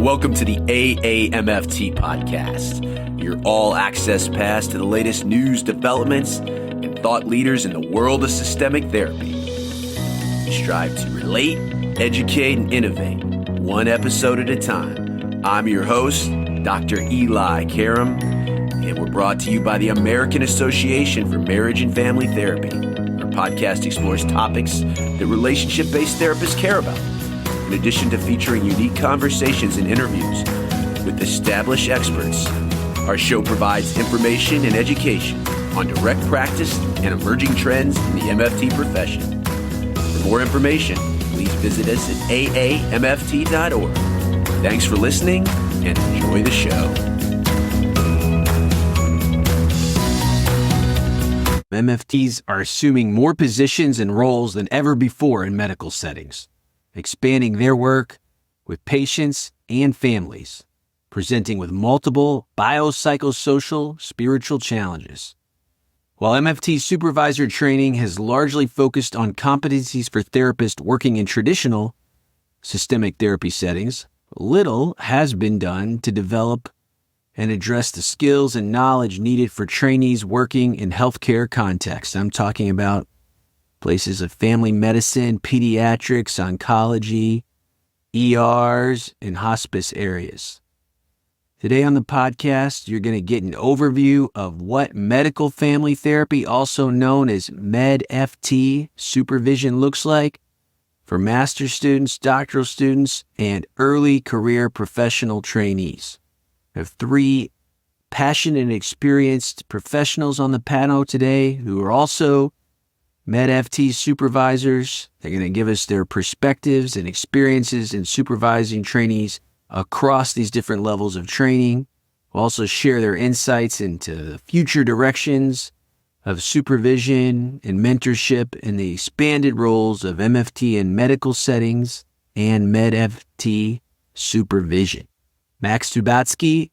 welcome to the AAMFT podcast, your all-access pass to the latest news, developments, and thought leaders in the world of systemic therapy. We strive to relate, educate, and innovate, one episode at a time. I'm your host, Dr. Eli Karam, and we're brought to you by the American Association for Marriage and Family Therapy. Our podcast explores topics that relationship-based therapists care about. In addition to featuring unique conversations and interviews with established experts, our show provides information and education on direct practice and emerging trends in the MFT profession. For more information, please visit us at aamft.org. Thanks for listening and enjoy the show. MFTs are assuming more positions and roles than ever before in medical settings, expanding their work with patients and families, presenting with multiple biopsychosocial spiritual challenges. While MFT supervisor training has largely focused on competencies for therapists working in traditional systemic therapy settings, little has been done to develop and address the skills and knowledge needed for trainees working in healthcare contexts. I'm talking about places of family medicine, pediatrics, oncology, ERs, and hospice areas. Today on the podcast, you're going to get an overview of what medical family therapy, also known as MedFT, supervision looks like for master's students, doctoral students, and early career professional trainees. I have three passionate and experienced professionals on the panel today who are also MedFT supervisors. They're going to give us their perspectives and experiences in supervising trainees across these different levels of training. We'll also share their insights into the future directions of supervision and mentorship and the expanded roles of MFT in medical settings and MedFT supervision. Max Zubatsky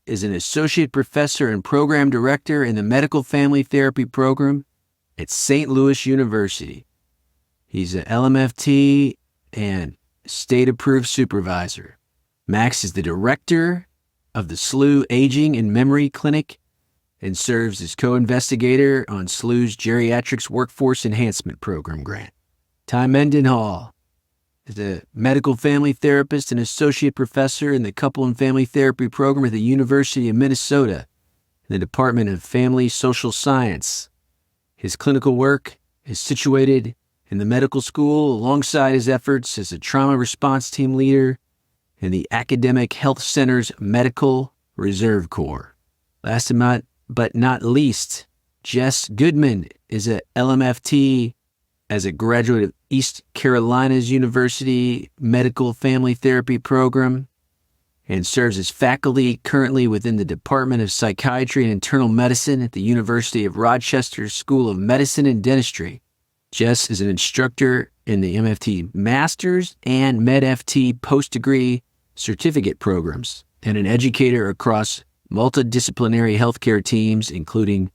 is an associate professor and program director in the medical family therapy program at St. Louis University. He's an LMFT and state-approved supervisor. Max is the director of the SLU Aging and Memory Clinic and serves as co-investigator on SLU's Geriatrics Workforce Enhancement Program grant. Tai Mendenhall is a medical family therapist and associate professor in the Couple and Family Therapy program at the University of Minnesota in the Department of Family Social Science. His clinical work is situated in the medical school alongside his efforts as a trauma response team leader in the Academic Health Center's Medical Reserve Corps. Last but not least, Jess Goodman is a LMFT as a graduate of East Carolina's University Medical Family Therapy program and serves as faculty currently within the Department of Psychiatry and Internal Medicine at the University of Rochester School of Medicine and Dentistry. Jess is an instructor in the MFT Master's and MedFT post-degree certificate programs and an educator across multidisciplinary healthcare teams, including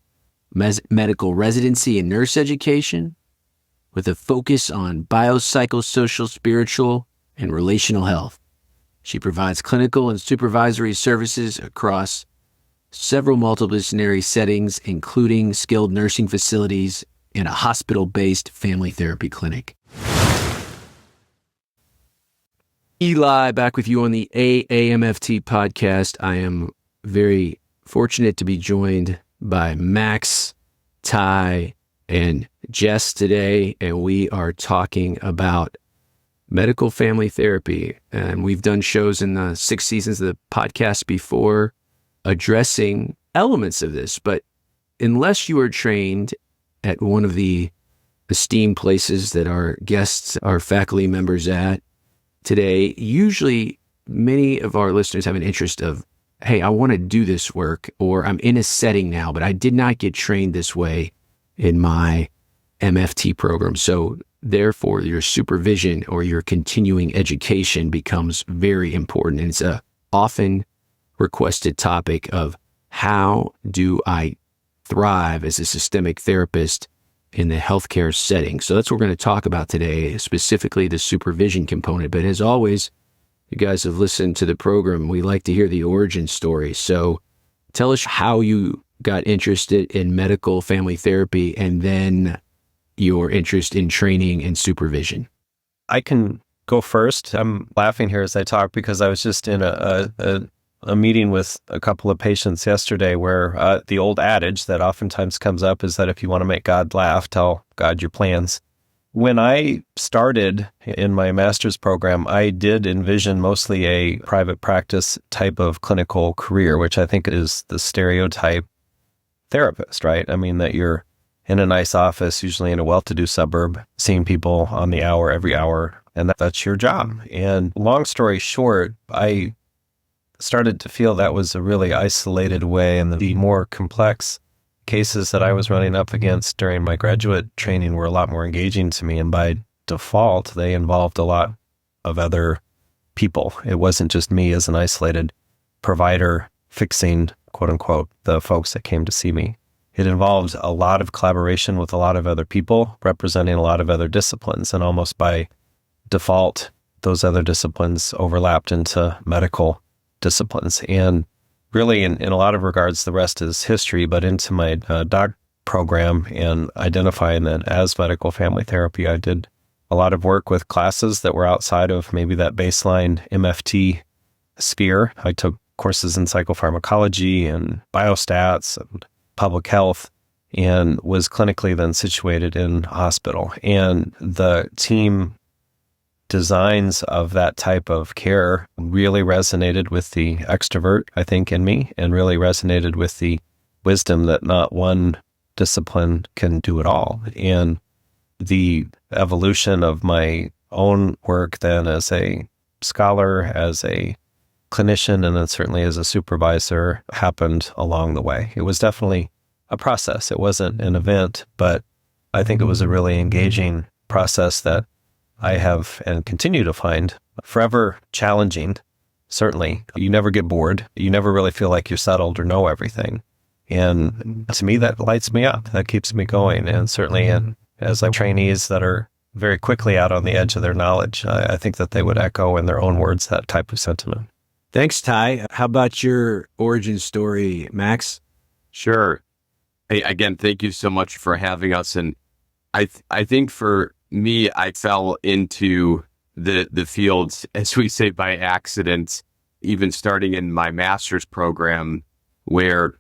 medical residency and nurse education, with a focus on biopsychosocial, spiritual, and relational health. She provides clinical and supervisory services across several multidisciplinary settings, including skilled nursing facilities and a hospital-based family therapy clinic. Eli, back with you on the AAMFT podcast. I am very fortunate to be joined by Max, Tai, and Jess today, and we are talking about medical family therapy. And we've done shows in the 6 seasons of the podcast before addressing elements of this. But unless you are trained at one of the esteemed places that our guests, our faculty members at today, usually many of our listeners have an interest of, hey, I want to do this work, or I'm in a setting now, but I did not get trained this way in my MFT program. So therefore, your supervision or your continuing education becomes very important. And it's a often requested topic of how do I thrive as a systemic therapist in the healthcare setting. So that's what we're going to talk about today, specifically the supervision component. But as always, you guys have listened to the program, we like to hear the origin story. So tell us how you got interested in medical family therapy and then your interest in training and supervision. I can go first. I'm laughing here as I talk because I was just in a meeting with a couple of patients yesterday where the old adage that oftentimes comes up is that if you want to make God laugh, tell God your plans. When I started in my master's program, I did envision mostly a private practice type of clinical career, which I think is the stereotype therapist, right? I mean, that you're in a nice office, usually in a well-to-do suburb, seeing people on the hour, every hour, and that's your job. And long story short, I started to feel that was a really isolated way, and the more complex cases that I was running up against during my graduate training were a lot more engaging to me. And by default, they involved a lot of other people. It wasn't just me as an isolated provider fixing, quote unquote, the folks that came to see me. It involved a lot of collaboration with a lot of other people representing a lot of other disciplines. And almost by default, those other disciplines overlapped into medical disciplines. And really, in a lot of regards, the rest is history, but into my doc program and identifying that as medical family therapy, I did a lot of work with classes that were outside of maybe that baseline MFT sphere. I took courses in psychopharmacology and biostats and public health and was clinically then situated in hospital. And the team designs of that type of care really resonated with the extrovert, I think, in me, and really resonated with the wisdom that not one discipline can do it all. And the evolution of my own work then as a scholar, as a clinician, and then certainly as a supervisor happened along the way. It was definitely a process. It wasn't an event, but I think it was a really engaging process that I have and continue to find forever challenging. Certainly, you never get bored. You never really feel like you're settled or know everything. And to me, that lights me up. That keeps me going. And certainly as I trainees that are very quickly out on the edge of their knowledge, I think that they would echo in their own words that type of sentiment. Thanks, Tai. How about your origin story, Max? Sure. Hey, again, thank you so much for having us. And I think for me, I fell into the fields, as we say, by accident, even starting in my master's program, where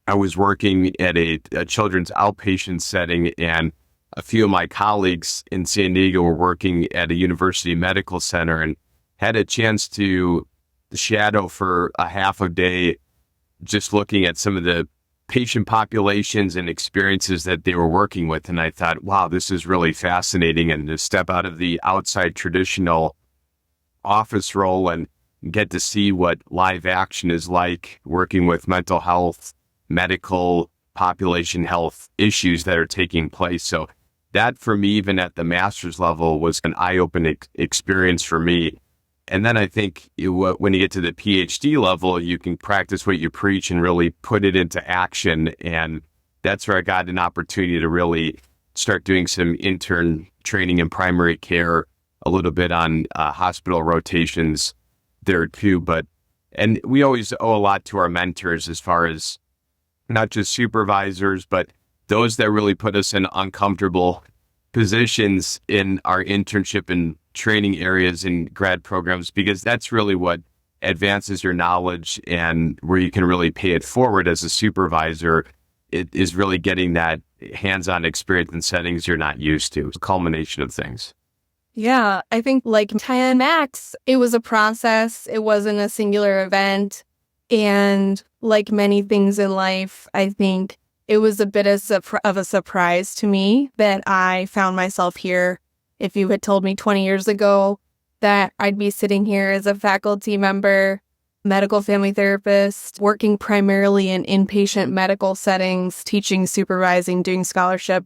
I was working at a children's outpatient setting, and a few of my colleagues in San Diego were working at a university medical center, and had a chance to shadow for a half a day, just looking at some of the patient populations and experiences that they were working with. And I thought, wow, this is really fascinating. And to step out of the outside traditional office role and get to see what live action is like, working with mental health, medical, population health issues that are taking place. So that for me, even at the master's level, was an eye-opening experience for me. And then I think when you get to the PhD level, you can practice what you preach and really put it into action. And that's where I got an opportunity to really start doing some intern training in primary care, a little bit on hospital rotations there too. And we always owe a lot to our mentors as far as not just supervisors, but those that really put us in uncomfortable positions in our internship and training areas in grad programs, because that's really what advances your knowledge and where you can really pay it forward as a supervisor. It is really getting that hands-on experience in settings you're not used to. It's a culmination of things. Yeah, I think like Tai and Max, it was a process. It wasn't a singular event. And like many things in life, I think it was a bit of a surprise to me that I found myself here. If you had told me 20 years ago that I'd be sitting here as a faculty member, medical family therapist, working primarily in inpatient medical settings, teaching, supervising, doing scholarship,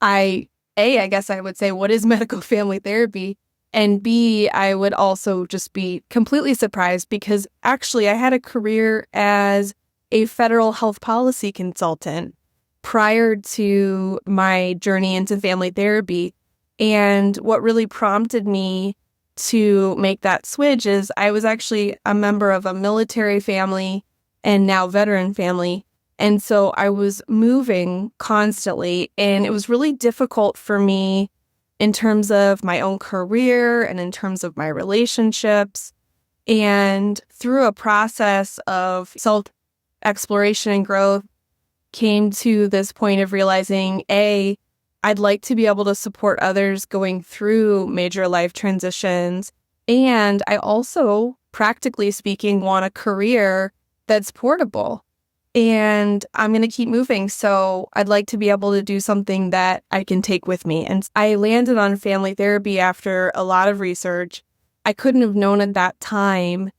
I guess I would say, what is medical family therapy? And B, I would also just be completely surprised because actually I had a career as a federal health policy consultant prior to my journey into family therapy. And what really prompted me to make that switch is I was actually a member of a military family and now veteran family. And so I was moving constantly, and it was really difficult for me in terms of my own career and in terms of my relationships. And through a process of self-exploration and growth, came to this point of realizing, A, I'd like to be able to support others going through major life transitions. And I also, practically speaking, want a career that's portable. And I'm going to keep moving. So I'd like to be able to do something that I can take with me. And I landed on family therapy after a lot of research. I couldn't have known at that time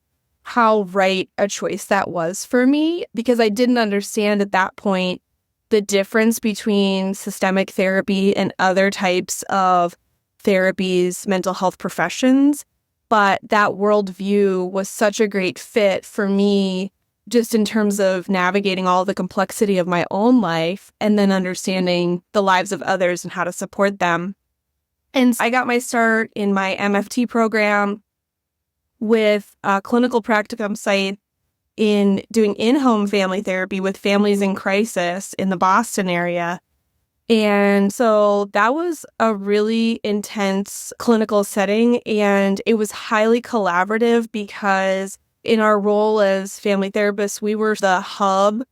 how right a choice that was for me, because I didn't understand at that point the difference between systemic therapy and other types of therapies, mental health professions. But that worldview was such a great fit for me, just in terms of navigating all the complexity of my own life and then understanding the lives of others and how to support them. And I got my start in my MFT program with a clinical practicum site in doing in-home family therapy with families in crisis in the Boston area. And so that was a really intense clinical setting, and it was highly collaborative because in our role as family therapists, we were the hub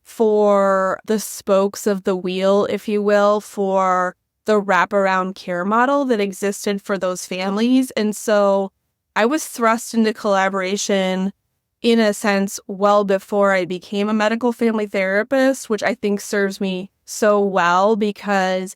for the spokes of the wheel, if you will, for the wraparound care model that existed for those families. And so I was thrust into collaboration in a sense well before I became a medical family therapist, which I think serves me so well, because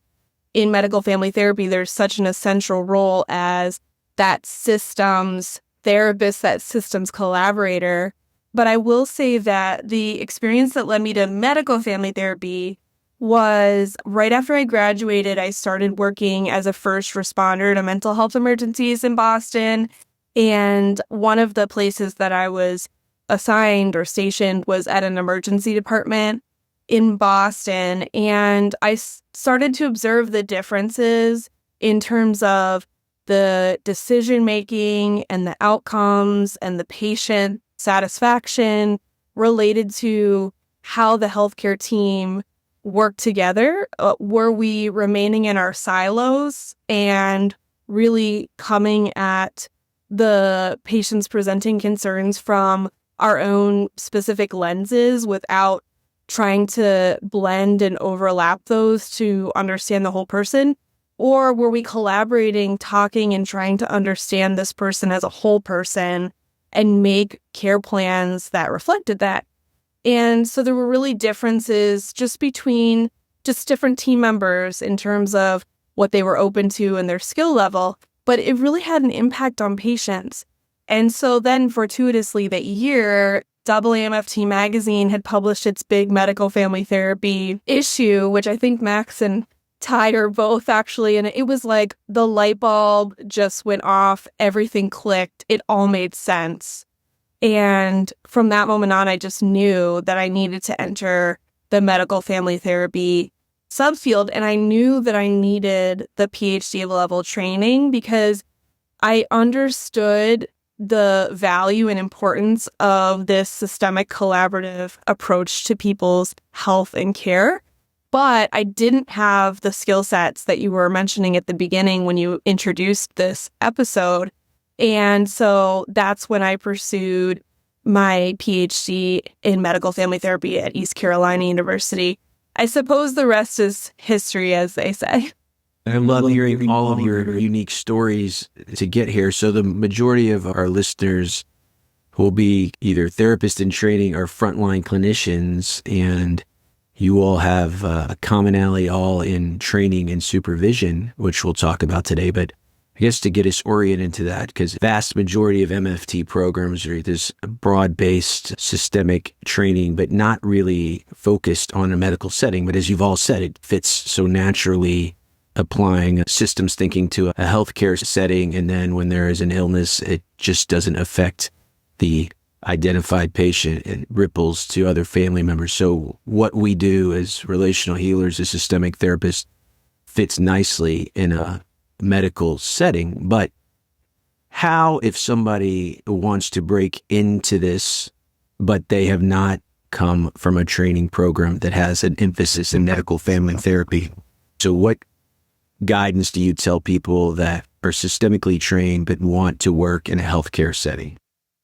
in medical family therapy, there's such an essential role as that systems therapist, that systems collaborator. But I will say that the experience that led me to medical family therapy was right after I graduated, I started working as a first responder to mental health emergencies in Boston. And one of the places that I was assigned or stationed was at an emergency department in Boston. And I started to observe the differences in terms of the decision-making and the outcomes and the patient satisfaction related to how the healthcare team worked together. Were we remaining in our silos and really coming at the patient's presenting concerns from our own specific lenses without trying to blend and overlap those to understand the whole person? Or were we collaborating, talking, and trying to understand this person as a whole person and make care plans that reflected that? And so there were really differences just between just different team members in terms of what they were open to and their skill level, but it really had an impact on patients. And so then fortuitously that year, AAMFT magazine had published its big medical family therapy issue, which I think Max and Tai are both actually, and it was like the light bulb just went off, everything clicked, it all made sense. And from that moment on, I just knew that I needed to enter the medical family therapy subfield, and I knew that I needed the PhD level training because I understood the value and importance of this systemic collaborative approach to people's health and care. But I didn't have the skill sets that you were mentioning at the beginning when you introduced this episode. And so that's when I pursued my PhD in medical family therapy at East Carolina University. I suppose the rest is history, as they say. I love hearing all of your unique stories to get here. So the majority of our listeners will be either therapists in training or frontline clinicians, and you all have a commonality all in training and supervision, which we'll talk about today. But I guess to get us oriented into that, because vast majority of MFT programs are this broad-based systemic training, but not really focused on a medical setting. But as you've all said, it fits so naturally applying systems thinking to a healthcare setting. And then when there is an illness, it just doesn't affect the identified patient and ripples to other family members. So what we do as relational healers, as systemic therapists, fits nicely in a medical setting. But How, if somebody wants to break into this, but they have not come from a training program that has an emphasis in medical family therapy, so what guidance do you tell people that are systemically trained but want to work in a healthcare setting?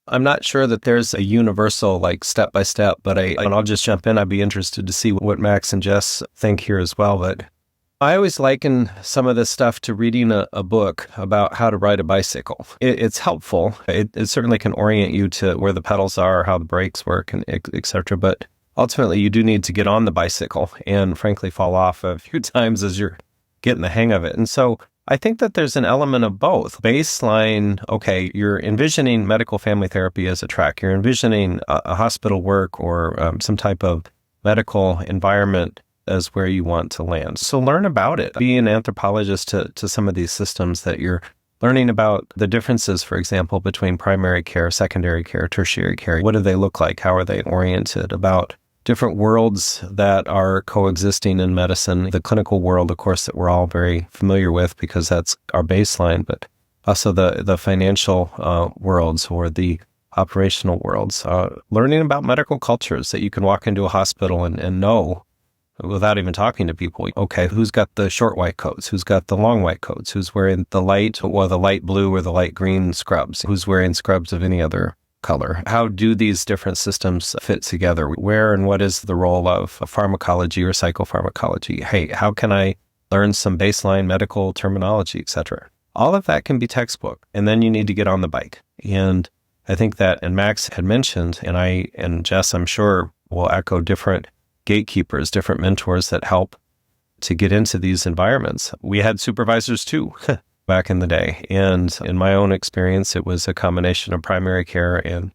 I'm not sure that there's a universal, like, step-by-step, but and I'll just jump in. I'd be interested to see what Max and Jess think here as well. But I always liken some of this stuff to reading a book about how to ride a bicycle. It's helpful. It certainly can orient you to where the pedals are, how the brakes work, and et cetera. But ultimately, you do need to get on the bicycle and, frankly, fall off a few times as you're getting the hang of it. And so I think that there's an element of both. Baseline, okay, you're envisioning medical family therapy as a track. You're envisioning a hospital work or some type of medical environment as where you want to land. So learn about it. Be an anthropologist to some of these systems that you're learning about the differences, for example, between primary care, secondary care, tertiary care. What do they look like? How are they oriented? About different worlds that are coexisting in medicine. The clinical world, of course, that we're all very familiar with because that's our baseline, but also the financial worlds or the operational worlds. Learning about medical cultures that you can walk into a hospital and know without even talking to people. Okay, who's got the short white coats? Who's got the long white coats? Who's wearing the light blue or the light green scrubs? Who's wearing scrubs of any other color? How do these different systems fit together? Where and what is the role of pharmacology or psychopharmacology? Hey, how can I learn some baseline medical terminology, et cetera? All of that can be textbook, and then you need to get on the bike. And I think that, and Max had mentioned, and Jess, I'm sure, will echo different gatekeepers, different mentors that help to get into these environments. We had supervisors too back in the day. And in my own experience, it was a combination of primary care and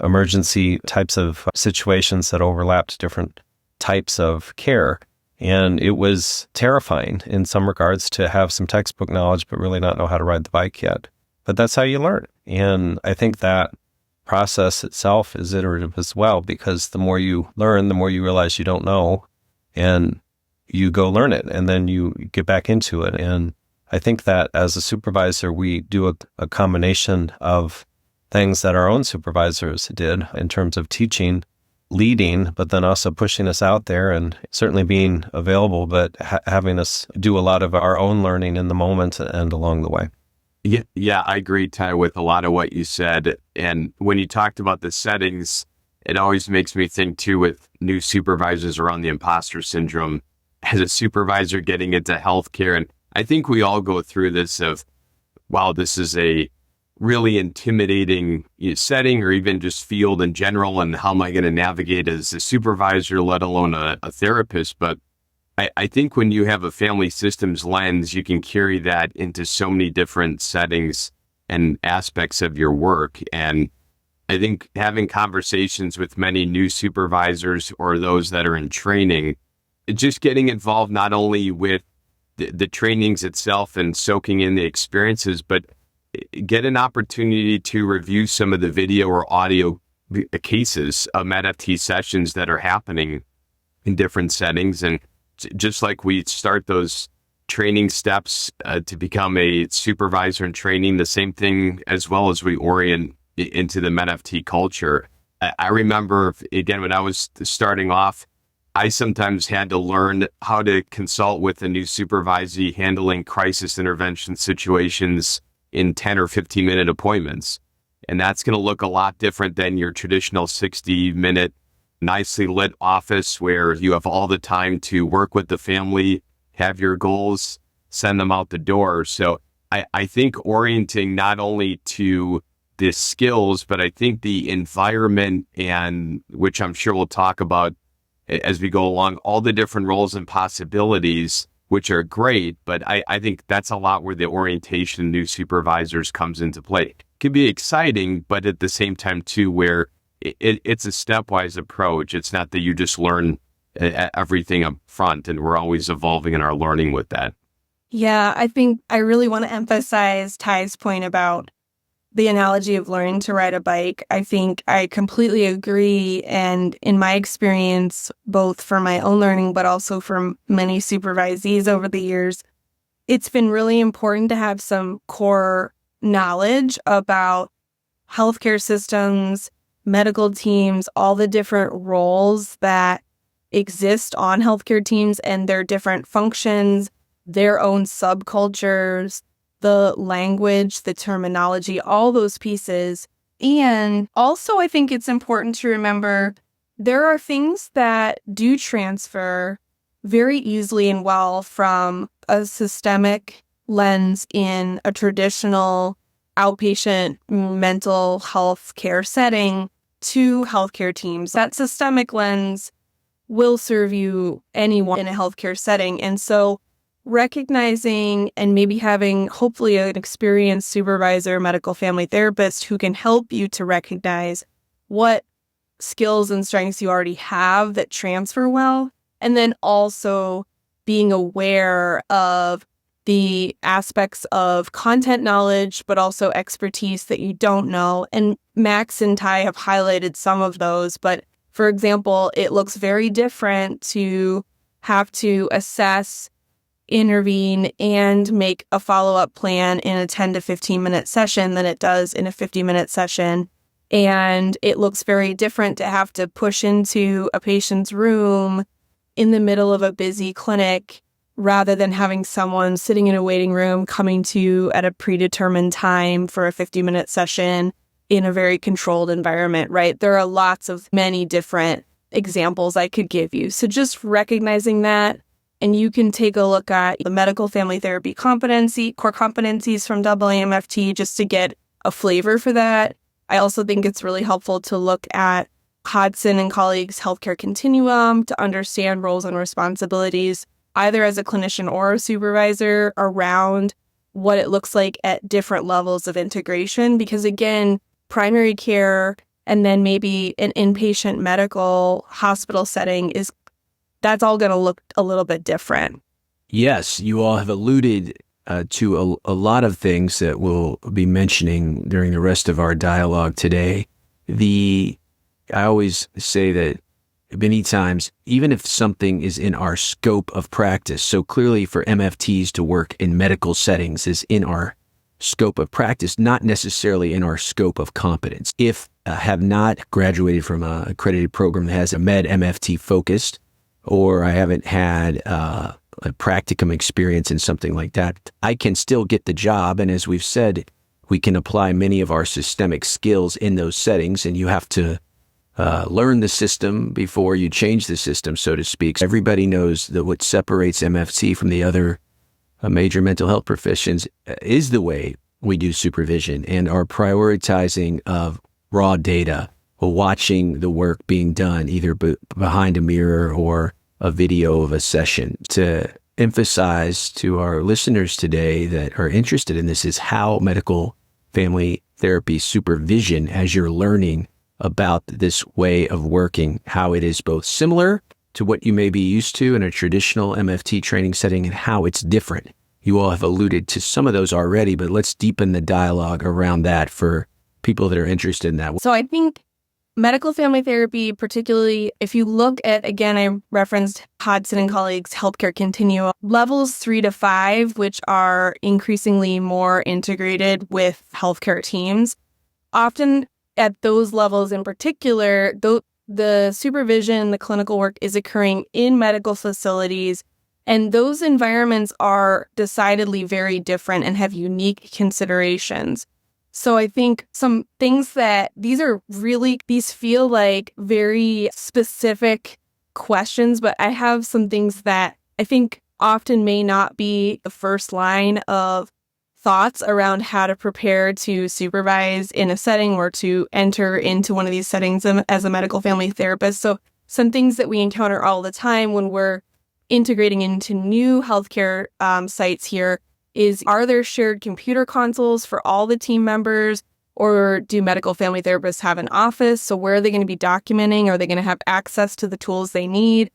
emergency types of situations that overlapped different types of care. And it was terrifying in some regards to have some textbook knowledge, but really not know how to ride the bike yet. But that's how you learn. And I think that process itself is iterative as well, because the more you learn, the more you realize you don't know, and you go learn it, and then you get back into it. And I think that as a supervisor, we do a combination of things that our own supervisors did in terms of teaching, leading, but then also pushing us out there and certainly being available, but having us do a lot of our own learning in the moment and along the way. Yeah, I agree, Ty, with a lot of what you said. And when you talked about the settings, it always makes me think, too, with new supervisors around the imposter syndrome as a supervisor getting into healthcare. And I think we all go through this of, wow, this is a really intimidating setting or even just field in general. And how am I going to navigate as a supervisor, let alone a therapist? But I think when you have a family systems lens, you can carry that into so many different settings and aspects of your work. And I think having conversations with many new supervisors or those that are in training, just getting involved not only with the trainings itself and soaking in the experiences, but get an opportunity to review some of the video or audio cases of MedFT sessions that are happening in different settings. And just like we start those training steps to become a supervisor in training, the same thing as well as we orient into the MedFT culture. I remember, again, when I was starting off, I sometimes had to learn how to consult with a new supervisee handling crisis intervention situations in 10 or 15-minute appointments. And that's going to look a lot different than your traditional 60-minute nicely lit office where you have all the time to work with the family, have your goals, send them out the door. So I think orienting not only to the skills, but I think the environment, and which I'm sure we'll talk about as we go along, all the different roles and possibilities, which are great. But I think that's a lot where the orientation new supervisors comes into play. It can be exciting, but at the same time too, where it's a stepwise approach. It's not that you just learn everything up front, and we're always evolving in our learning with that. Yeah, I think I really want to emphasize Ty's point about the analogy of learning to ride a bike. I think I completely agree. And in my experience, both for my own learning, but also from many supervisees over the years, it's been really important to have some core knowledge about healthcare systems, medical teams, all the different roles that exist on healthcare teams and their different functions, their own subcultures, the language, the terminology, all those pieces. And also, I think it's important to remember there are things that do transfer very easily and well from a systemic lens in a traditional outpatient mental health care setting to healthcare teams. That systemic lens will serve you anyone in a healthcare setting. And so recognizing and maybe having hopefully an experienced supervisor, medical family therapist who can help you to recognize what skills and strengths you already have that transfer well. And then also being aware of the aspects of content knowledge, but also expertise that you don't know. And Max and Tai have highlighted some of those. But for example, it looks very different to have to assess, intervene, and make a follow-up plan in a 10 to 15-minute session than it does in a 50-minute session. And it looks very different to have to push into a patient's room in the middle of a busy clinic rather than having someone sitting in a waiting room coming to you at a predetermined time for a 50-minute session in a very controlled environment, right? There are many different examples I could give you. So just recognizing that, and you can take a look at the medical family therapy core competencies from AAMFT just to get a flavor for that. I also think it's really helpful to look at Hodson and colleagues' healthcare continuum to understand roles and responsibilities, either as a clinician or a supervisor, around what it looks like at different levels of integration. Because again, primary care and then maybe an inpatient medical hospital setting that's all going to look a little bit different. Yes, you all have alluded to a lot of things that we'll be mentioning during the rest of our dialogue today. I always say that many times, even if something is in our scope of practice, so clearly for MFTs to work in medical settings is in our scope of practice, not necessarily in our scope of competence. If have not graduated from an accredited program that has a MedMFT focused, or I haven't had a practicum experience in something like that, I can still get the job. And as we've said, we can apply many of our systemic skills in those settings, and you have to learn the system before you change the system, so to speak. Everybody knows that what separates MFT from the other major mental health professions is the way we do supervision and our prioritizing of raw data, or watching the work being done either behind a mirror or a video of a session. To emphasize to our listeners today that are interested in this is how medical family therapy supervision, as you're learning about this way of working, how it is both similar to what you may be used to in a traditional MFT training setting and how it's different. You all have alluded to some of those already, but let's deepen the dialogue around that for people that are interested in that. So I think medical family therapy, particularly if you look at, again, I referenced Hodson and colleagues' healthcare continuum, levels 3 to 5, which are increasingly more integrated with healthcare teams. Often at those levels in particular, the supervision, the clinical work is occurring in medical facilities, and those environments are decidedly very different and have unique considerations. So I think some things these feel like very specific questions, but I have some things that I think often may not be the first line of thoughts around how to prepare to supervise in a setting or to enter into one of these settings as a medical family therapist. So some things that we encounter all the time when we're integrating into new healthcare sites here is, are there shared computer consoles for all the team members, or do medical family therapists have an office? So where are they going to be documenting? Are they going to have access to the tools they need?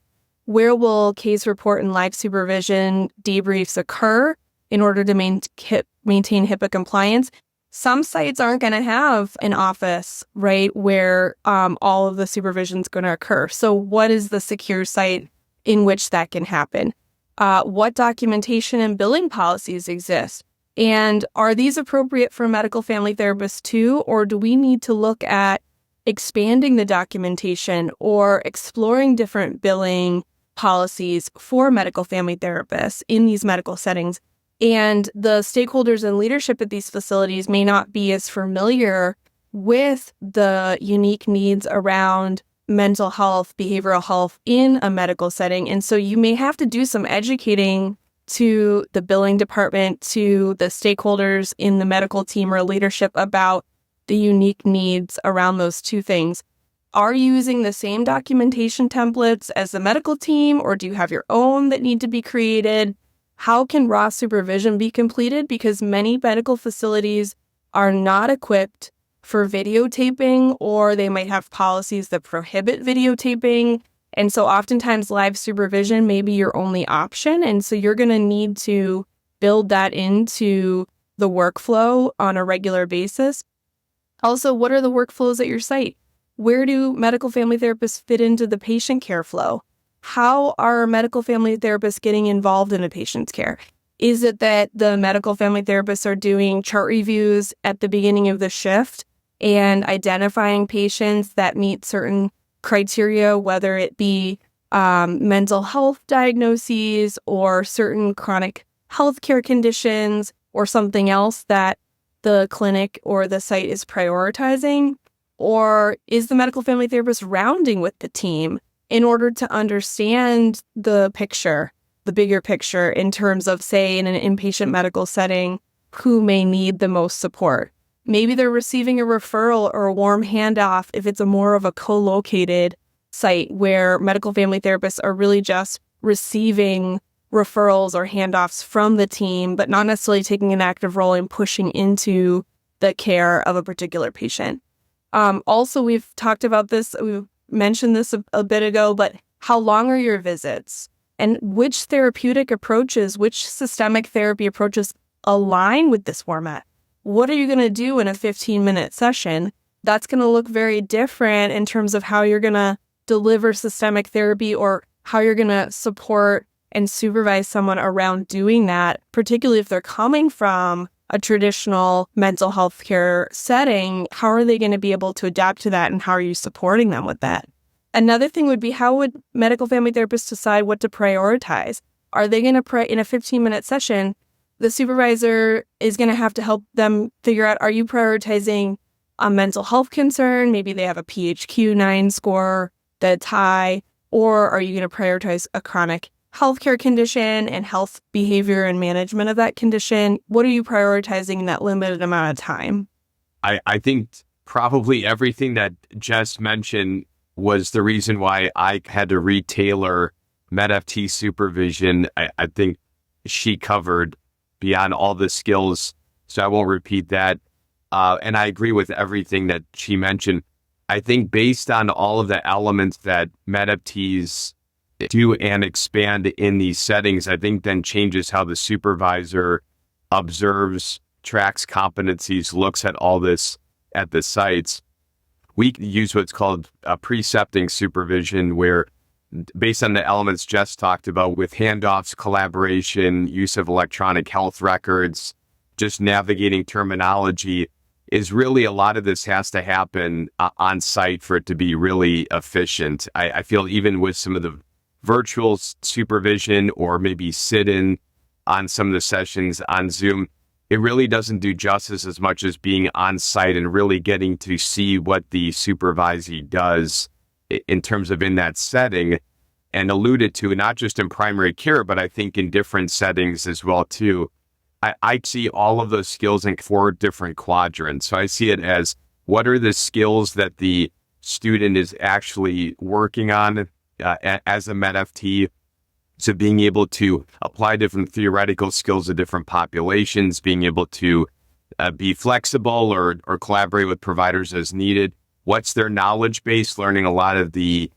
Where will case report and live supervision debriefs occur in order to maintain HIPAA compliance? Some sites aren't going to have an office, right, where all of the supervision is going to occur. So what is the secure site in which that can happen? What documentation and billing policies exist? And are these appropriate for medical family therapists too, or do we need to look at expanding the documentation or exploring different billing policies for medical family therapists in these medical settings? And the stakeholders and leadership at these facilities may not be as familiar with the unique needs around mental health, behavioral health in a medical setting. And so you may have to do some educating to the billing department, to the stakeholders in the medical team or leadership about the unique needs around those two things. Are you using the same documentation templates as the medical team, or do you have your own that need to be created? How can raw supervision be completed? Because many medical facilities are not equipped for videotaping, or they might have policies that prohibit videotaping. And so oftentimes live supervision may be your only option. And so you're going to need to build that into the workflow on a regular basis. Also, what are the workflows at your site? Where do medical family therapists fit into the patient care flow? How are medical family therapists getting involved in a patient's care? Is it that the medical family therapists are doing chart reviews at the beginning of the shift and identifying patients that meet certain criteria, whether it be mental health diagnoses or certain chronic healthcare conditions or something else that the clinic or the site is prioritizing? Or is the medical family therapist rounding with the team in order to understand the picture, the bigger picture in terms of, say, in an inpatient medical setting, who may need the most support? Maybe they're receiving a referral or a warm handoff if it's a more of a co-located site where medical family therapists are really just receiving referrals or handoffs from the team, but not necessarily taking an active role in pushing into the care of a particular patient. Also, we've talked about this, we mentioned this a bit ago, but how long are your visits? And which therapeutic approaches, which systemic therapy approaches align with this format? What are you going to do in a 15-minute session? That's going to look very different in terms of how you're going to deliver systemic therapy or how you're going to support and supervise someone around doing that, particularly if they're coming from a traditional mental health care setting. How are they going to be able to adapt to that, and how are you supporting them with that? Another thing would be, how would medical family therapists decide what to prioritize? Are they going to, in a 15-minute session, the supervisor is going to have to help them figure out, are you prioritizing a mental health concern? Maybe they have a PHQ-9 score that's high. Or are you going to prioritize a chronic healthcare condition and health behavior and management of that condition? What are you prioritizing in that limited amount of time? I think probably everything that Jess mentioned was the reason why I had to retailer MedFT supervision. I think she covered beyond all the skills, so I won't repeat that. And I agree with everything that she mentioned. I think based on all of the elements that MedFTs do and expand in these settings, I think then changes how the supervisor observes, tracks competencies, looks at all this at the sites. We use what's called a precepting supervision, where based on the elements Jess talked about with handoffs, collaboration, use of electronic health records, just navigating terminology, is really a lot of this has to happen on site for it to be really efficient. I feel even with some of the virtual supervision or maybe sit-in on some of the sessions on Zoom, it really doesn't do justice as much as being on site and really getting to see what the supervisee does in terms of in that setting, and alluded to not just in primary care, but I think in different settings as well too. I see all of those skills in 4 different quadrants. So I see it as, what are the skills that the student is actually working on as a MedFT? So being able to apply different theoretical skills to different populations, being able to be flexible or collaborate with providers as needed. What's their knowledge base? Learning a lot of the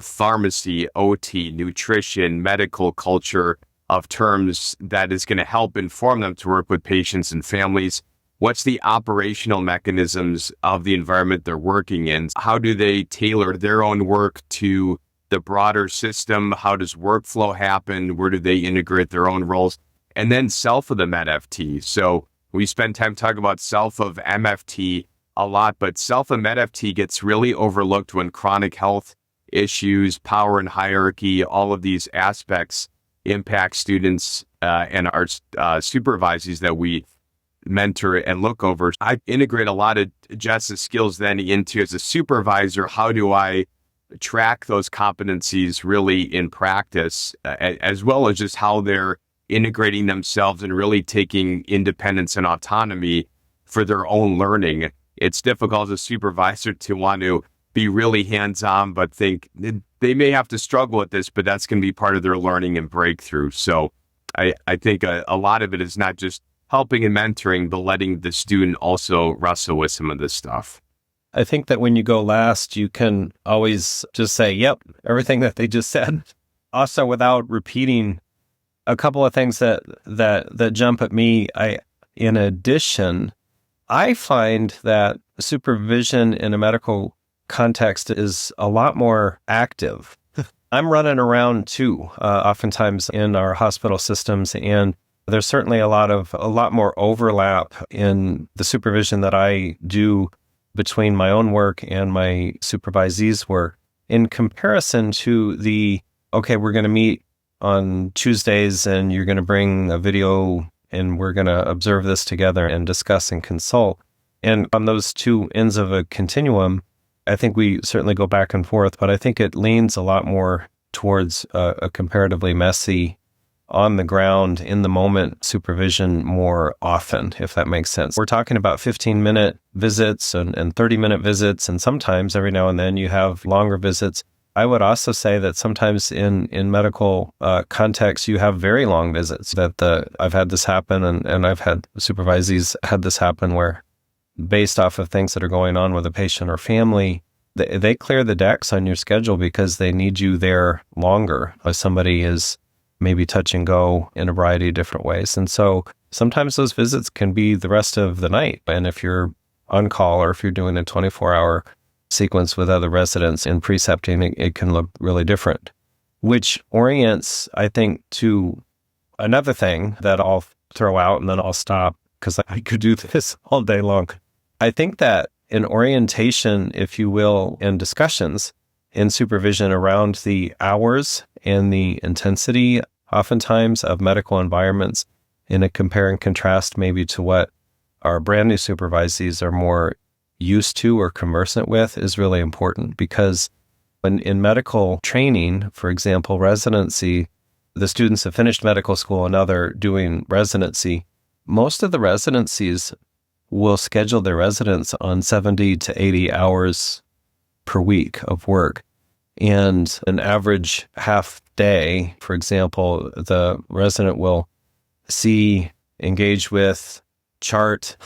pharmacy, OT, nutrition, medical culture of terms that is going to help inform them to work with patients and families. What's the operational mechanisms of the environment they're working in? How do they tailor their own work to the broader system? How does workflow happen? Where do they integrate their own roles? and then self of the MedFT. So we spend time talking about self of MFT a lot, but self of MedFT gets really overlooked when chronic health issues, power and hierarchy, all of these aspects impact students and our supervisors that we mentor and look over. I integrate a lot of Jess's skills then into, as a supervisor, how do I track those competencies really in practice, as well as just how they're integrating themselves and really taking independence and autonomy for their own learning. It's difficult as a supervisor to want to be really hands-on, but think they may have to struggle with this, but that's going to be part of their learning and breakthrough. So I think a lot of it is not just helping and mentoring, but letting the student also wrestle with some of this stuff. I think that when you go last, you can always just say, yep, everything that they just said. Also, without repeating a couple of things that jump at me, in addition, I find that supervision in a medical context is a lot more active. I'm running around too, oftentimes in our hospital systems, and there's certainly a lot more overlap in the supervision that I do between my own work and my supervisees' work in comparison to okay, we're going to meet on Tuesdays and you're going to bring a video and we're going to observe this together and discuss and consult. And on those two ends of a continuum, I think we certainly go back and forth, but I think it leans a lot more towards a comparatively messy, on the ground, in the moment supervision more often, if that makes sense. We're talking about 15-minute visits and 30-minute visits, and sometimes every now and then you have longer visits. I would also say that sometimes in medical contexts, you have very long visits. I've had this happen, and I've had supervisees had this happen where, based off of things that are going on with a patient or family, they clear the decks on your schedule because they need you there longer. If somebody is maybe touch and go in a variety of different ways. And so sometimes those visits can be the rest of the night. And if you're on call or if you're doing a 24-hour sequence with other residents in precepting, it can look really different, which orients, I think, to another thing that I'll throw out and then I'll stop because I could do this all day long. I think that in orientation, if you will, in discussions in supervision around the hours and the intensity, oftentimes, of medical environments, in a compare and contrast maybe to what our brand new supervisees are more used to or conversant with, is really important. Because when in medical training, for example, residency, the students have finished medical school and now they're doing residency. Most of the residencies will schedule their residents on 70 to 80 hours per week of work. And an average half day, for example, the resident will see, engage with, chart,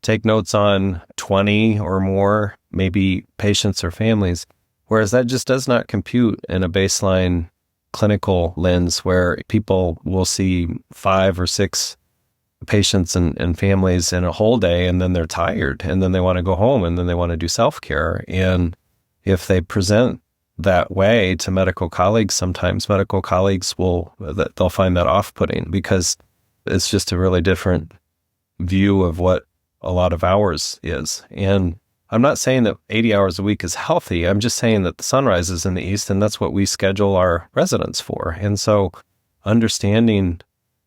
take notes on 20 or more, maybe patients or families, whereas that just does not compute in a baseline clinical lens where people will see 5 or 6 patients and families in a whole day, and then they're tired, and then they want to go home, and then they want to do self-care. And if they present that way to medical colleagues, sometimes medical colleagues they'll find that off-putting because it's just a really different view of what a lot of hours is. And I'm not saying that 80 hours a week is healthy. I'm just saying that the sun rises in the east, and that's what we schedule our residents for. And so understanding,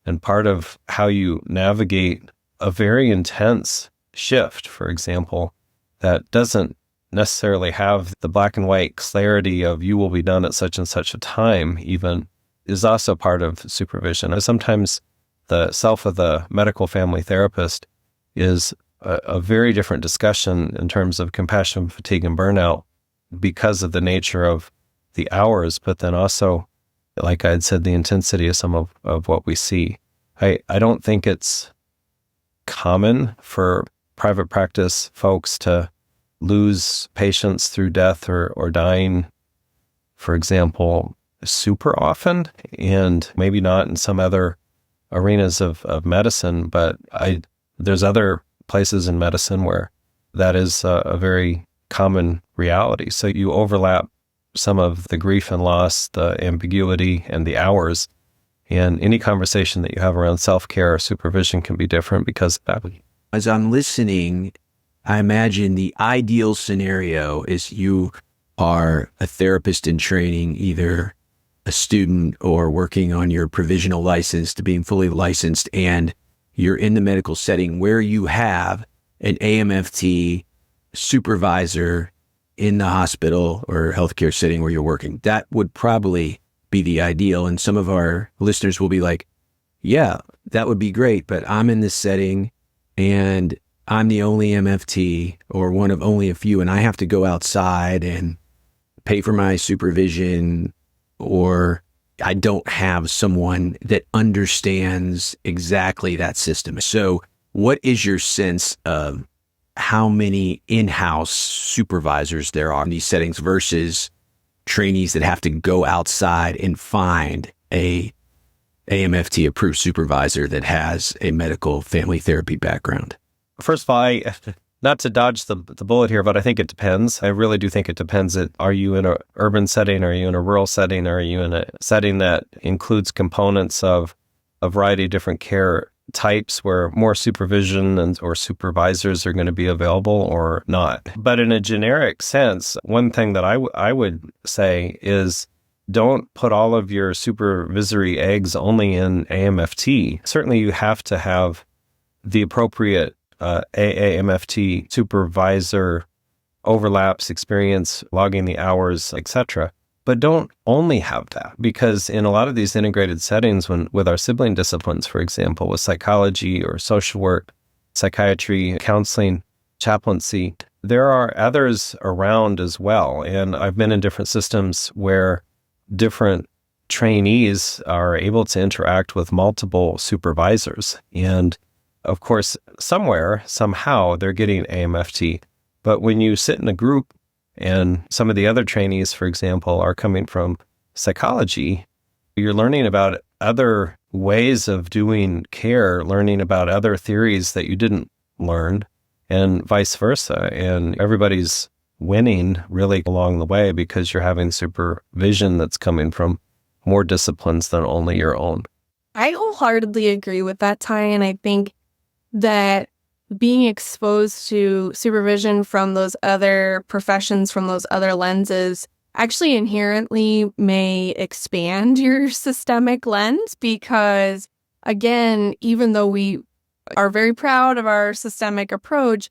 and part of how you navigate a very intense shift, for example, that doesn't necessarily have the black and white clarity of you will be done at such and such a time even, is also part of supervision. Sometimes the self of the medical family therapist is a very different discussion in terms of compassion, fatigue, and burnout because of the nature of the hours, but then also, like I had said, the intensity of some of what we see. I don't think it's common for private practice folks to lose patients through death or dying, for example, super often, and maybe not in some other arenas of medicine, but there's other places in medicine where that is a very common reality. So you overlap some of the grief and loss, the ambiguity, and the hours, And any conversation that you have around self-care or supervision can be different because of that. As I'm listening, I imagine the ideal scenario is you are a therapist in training, either a student or working on your provisional license to being fully licensed, and you're in the medical setting where you have an AAMFT supervisor in the hospital or healthcare setting where you're working. That would probably be the ideal. And some of our listeners will be like, yeah, that would be great, but I'm in this setting and I'm the only MFT or one of only a few, and I have to go outside and pay for my supervision, or I don't have someone that understands exactly that system. So what is your sense of how many in-house supervisors there are in these settings versus trainees that have to go outside and find a AAMFT approved supervisor that has a medical family therapy background? First of all, not to dodge the bullet here, but I think it depends. I really do think it depends. Are you in an urban setting? Are you in a rural setting? Are you in a setting that includes components of a variety of different care types where more supervision or supervisors are going to be available or not? But in a generic sense, one thing that I would say is don't put all of your supervisory eggs only in AAMFT. Certainly you have to have the appropriate AAMFT supervisor overlaps, experience, logging the hours, etc. But don't only have that, because in a lot of these integrated settings, with our sibling disciplines, for example, with psychology or social work, psychiatry, counseling, chaplaincy, there are others around as well. And I've been in different systems where different trainees are able to interact with multiple supervisors. And of course, somewhere, somehow, they're getting AAMFT. But when you sit in a group and some of the other trainees, for example, are coming from psychology, you're learning about other ways of doing care, learning about other theories that you didn't learn, and vice versa. And everybody's winning really along the way because you're having supervision that's coming from more disciplines than only your own. I wholeheartedly agree with that, Tai, and I think that being exposed to supervision from those other professions, from those other lenses, actually inherently may expand your systemic lens because, again, even though we are very proud of our systemic approach,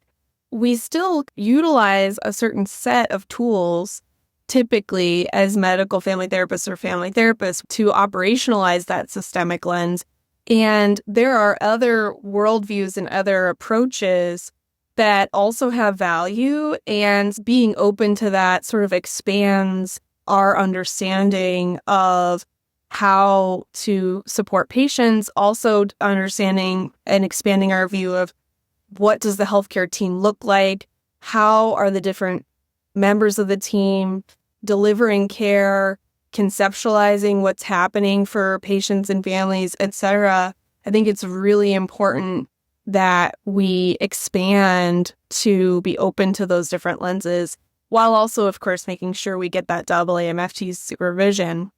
we still utilize a certain set of tools, typically as medical family therapists or family therapists, to operationalize that systemic lens. And there are other worldviews and other approaches that also have value, and being open to that sort of expands our understanding of how to support patients, also understanding and expanding our view of what does the healthcare team look like, how are the different members of the team delivering care, conceptualizing what's happening for patients and families, etc. I think it's really important that we expand to be open to those different lenses, while also, of course, making sure we get that double AAMFT supervision.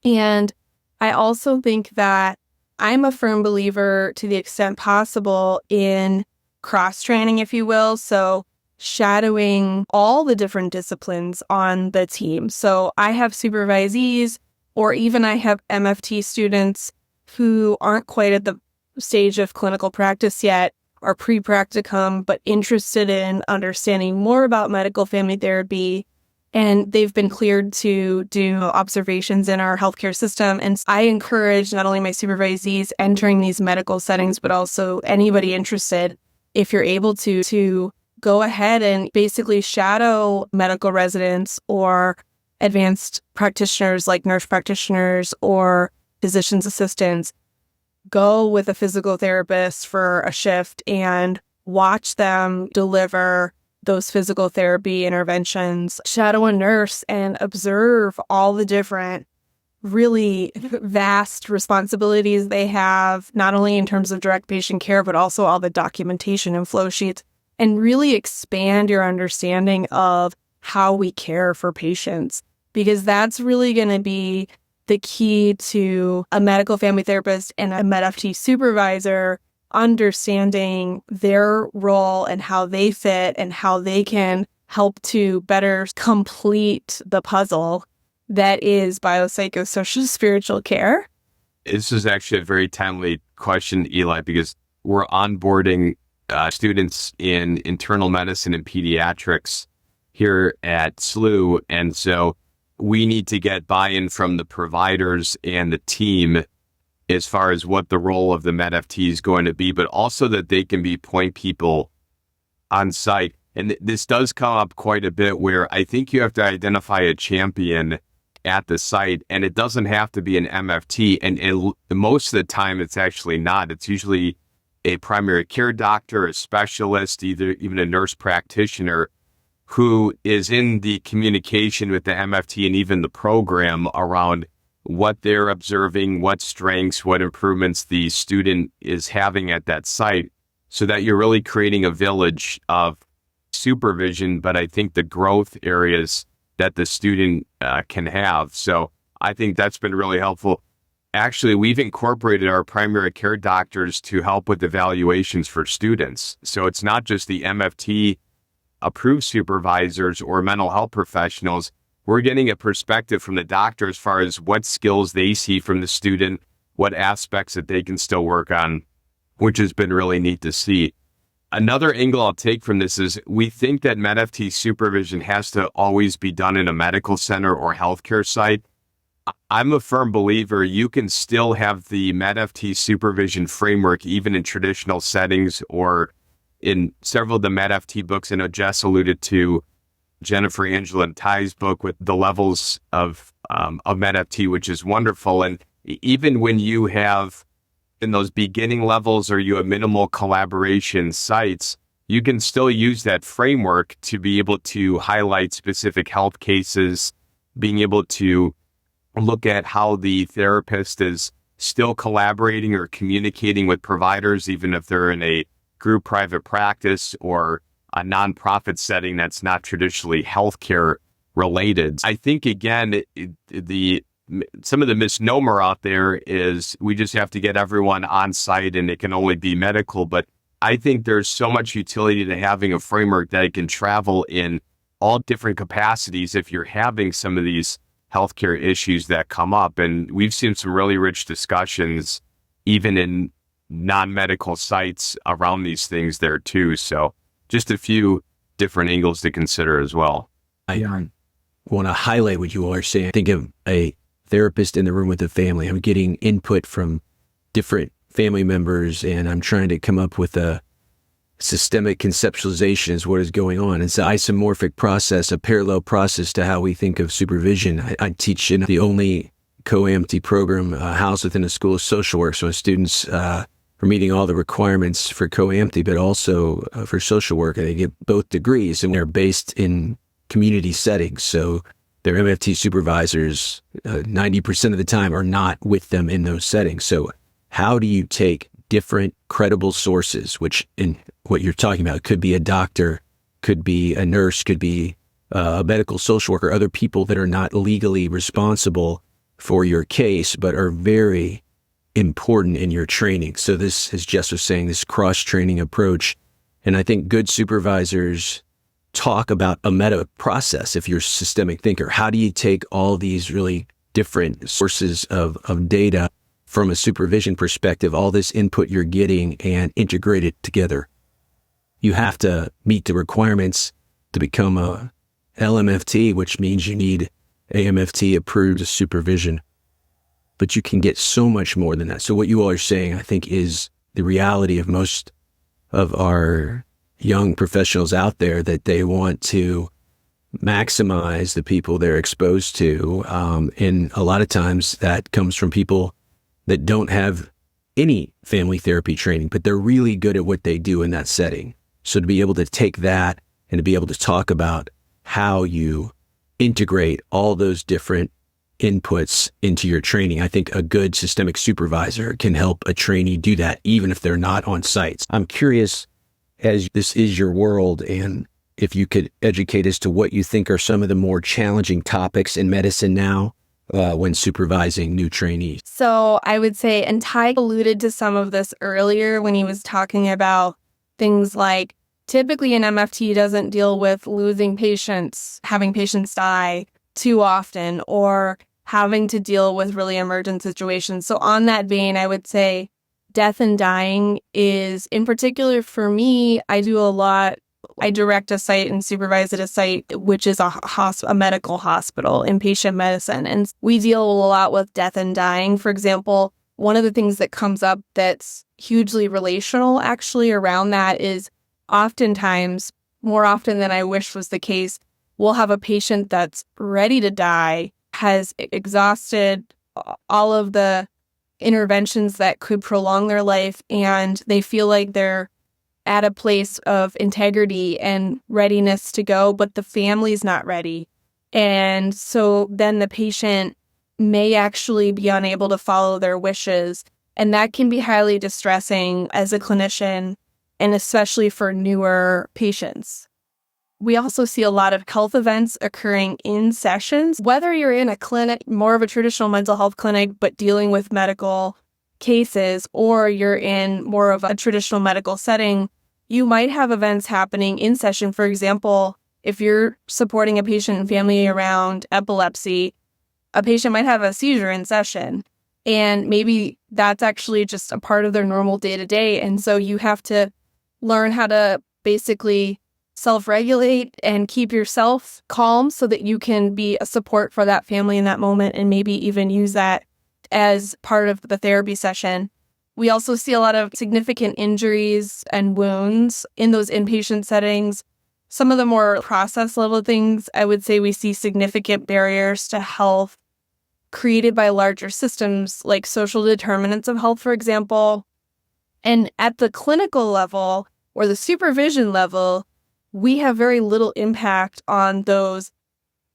And I also think that I'm a firm believer, to the extent possible, in cross-training, if you will. So shadowing all the different disciplines on the team. So I have supervisees, or even I have MFT students who aren't quite at the stage of clinical practice yet, are pre-practicum, but interested in understanding more about medical family therapy. And they've been cleared to do observations in our healthcare system. And I encourage not only my supervisees entering these medical settings, but also anybody interested, if you're able to go ahead and basically shadow medical residents or advanced practitioners like nurse practitioners or physician's assistants. Go with a physical therapist for a shift and watch them deliver those physical therapy interventions. Shadow a nurse and observe all the different really vast responsibilities they have, not only in terms of direct patient care, but also all the documentation and flow sheets, and really expand your understanding of how we care for patients, because that's really going to be the key to a medical family therapist and a MedFT supervisor understanding their role and how they fit and how they can help to better complete the puzzle that is biopsychosocial spiritual care. This is actually a very timely question, Eli, because we're onboarding students in internal medicine and pediatrics here at SLU. And so we need to get buy-in from the providers and the team as far as what the role of the MedFT is going to be, but also that they can be point people on site. And this does come up quite a bit where I think you have to identify a champion at the site, and it doesn't have to be an MFT. And most of the time, it's actually not. It's usually a primary care doctor, a specialist, even a nurse practitioner who is in the communication with the MFT and even the program around what they're observing, what strengths, what improvements the student is having at that site, so that you're really creating a village of supervision, but I think the growth areas that the student can have. So I think that's been really helpful. Actually, we've incorporated our primary care doctors to help with evaluations for students. So it's not just the MFT approved supervisors or mental health professionals. We're getting a perspective from the doctor as far as what skills they see from the student, what aspects that they can still work on, which has been really neat to see. Another angle I'll take from this is we think that MedFT supervision has to always be done in a medical center or healthcare site. I'm a firm believer you can still have the MedFT supervision framework even in traditional settings or in several of the MedFT books. I know Jess alluded to Jennifer, Angela, and Ty's book with the levels of MedFT, which is wonderful. And even when you have in those beginning levels or you have minimal collaboration sites, you can still use that framework to be able to highlight specific health cases, being able to look at how the therapist is still collaborating or communicating with providers, even if they're in a group private practice or a nonprofit setting that's not traditionally healthcare related. I think, again, some of the misnomer out there is we just have to get everyone on site and it can only be medical. But I think there's so much utility to having a framework that it can travel in all different capacities if you're having some of these healthcare issues that come up. And we've seen some really rich discussions, even in non-medical sites around these things there too. So just a few different angles to consider as well. I want to highlight what you all are saying. Think of a therapist in the room with the family. I'm getting input from different family members and I'm trying to come up with a systemic conceptualization as what is going on. It's an isomorphic process, a parallel process to how we think of supervision. I teach in the only co-AAMFT program housed within a school of social work. So students are meeting all the requirements for co-AAMFT, but also for social work. And they get both degrees and they're based in community settings. So their MFT supervisors, 90% of the time, are not with them in those settings. So how do you take different credible sources, which in what you're talking about could be a doctor, could be a nurse, could be a medical social worker, other people that are not legally responsible for your case, but are very important in your training. So this, as Jess was saying, this cross-training approach. And I think good supervisors talk about a meta process. If you're a systemic thinker, how do you take all these really different sources of data from a supervision perspective, all this input you're getting, and integrate it together? You have to meet the requirements to become a LMFT, which means you need AAMFT approved supervision. But you can get so much more than that. So what you all are saying, I think, is the reality of most of our young professionals out there, that they want to maximize the people they're exposed to. And a lot of times that comes from people that don't have any family therapy training, but they're really good at what they do in that setting. So to be able to take that and to be able to talk about how you integrate all those different inputs into your training, I think a good systemic supervisor can help a trainee do that, even if they're not on sites. I'm curious, as this is your world, and if you could educate as to what you think are some of the more challenging topics in medicine now when supervising new trainees? So I would say, and Tai alluded to some of this earlier when he was talking about things like typically an MFT doesn't deal with losing patients, having patients die too often, or having to deal with really emergent situations. So on that vein, I would say death and dying is, in particular for me, I do a lot. I direct a site and supervise at a site, which is a medical hospital, inpatient medicine. And we deal a lot with death and dying. For example, one of the things that comes up that's hugely relational actually around that is oftentimes, more often than I wish was the case, we'll have a patient that's ready to die, has exhausted all of the interventions that could prolong their life, and they feel like they're at a place of integrity and readiness to go, but the family's not ready. And so then the patient may actually be unable to follow their wishes. And that can be highly distressing as a clinician, and especially for newer patients. We also see a lot of health events occurring in sessions, whether you're in a clinic, more of a traditional mental health clinic, but dealing with medical cases, or you're in more of a traditional medical setting. You might have events happening in session. For example, if you're supporting a patient and family around epilepsy, a patient might have a seizure in session, and maybe that's actually just a part of their normal day-to-day. And so you have to learn how to basically self-regulate and keep yourself calm so that you can be a support for that family in that moment, and maybe even use that as part of the therapy session. We also see a lot of significant injuries and wounds in those inpatient settings. Some of the more process level things, I would say we see significant barriers to health created by larger systems like social determinants of health, for example. And at the clinical level or the supervision level, we have very little impact on those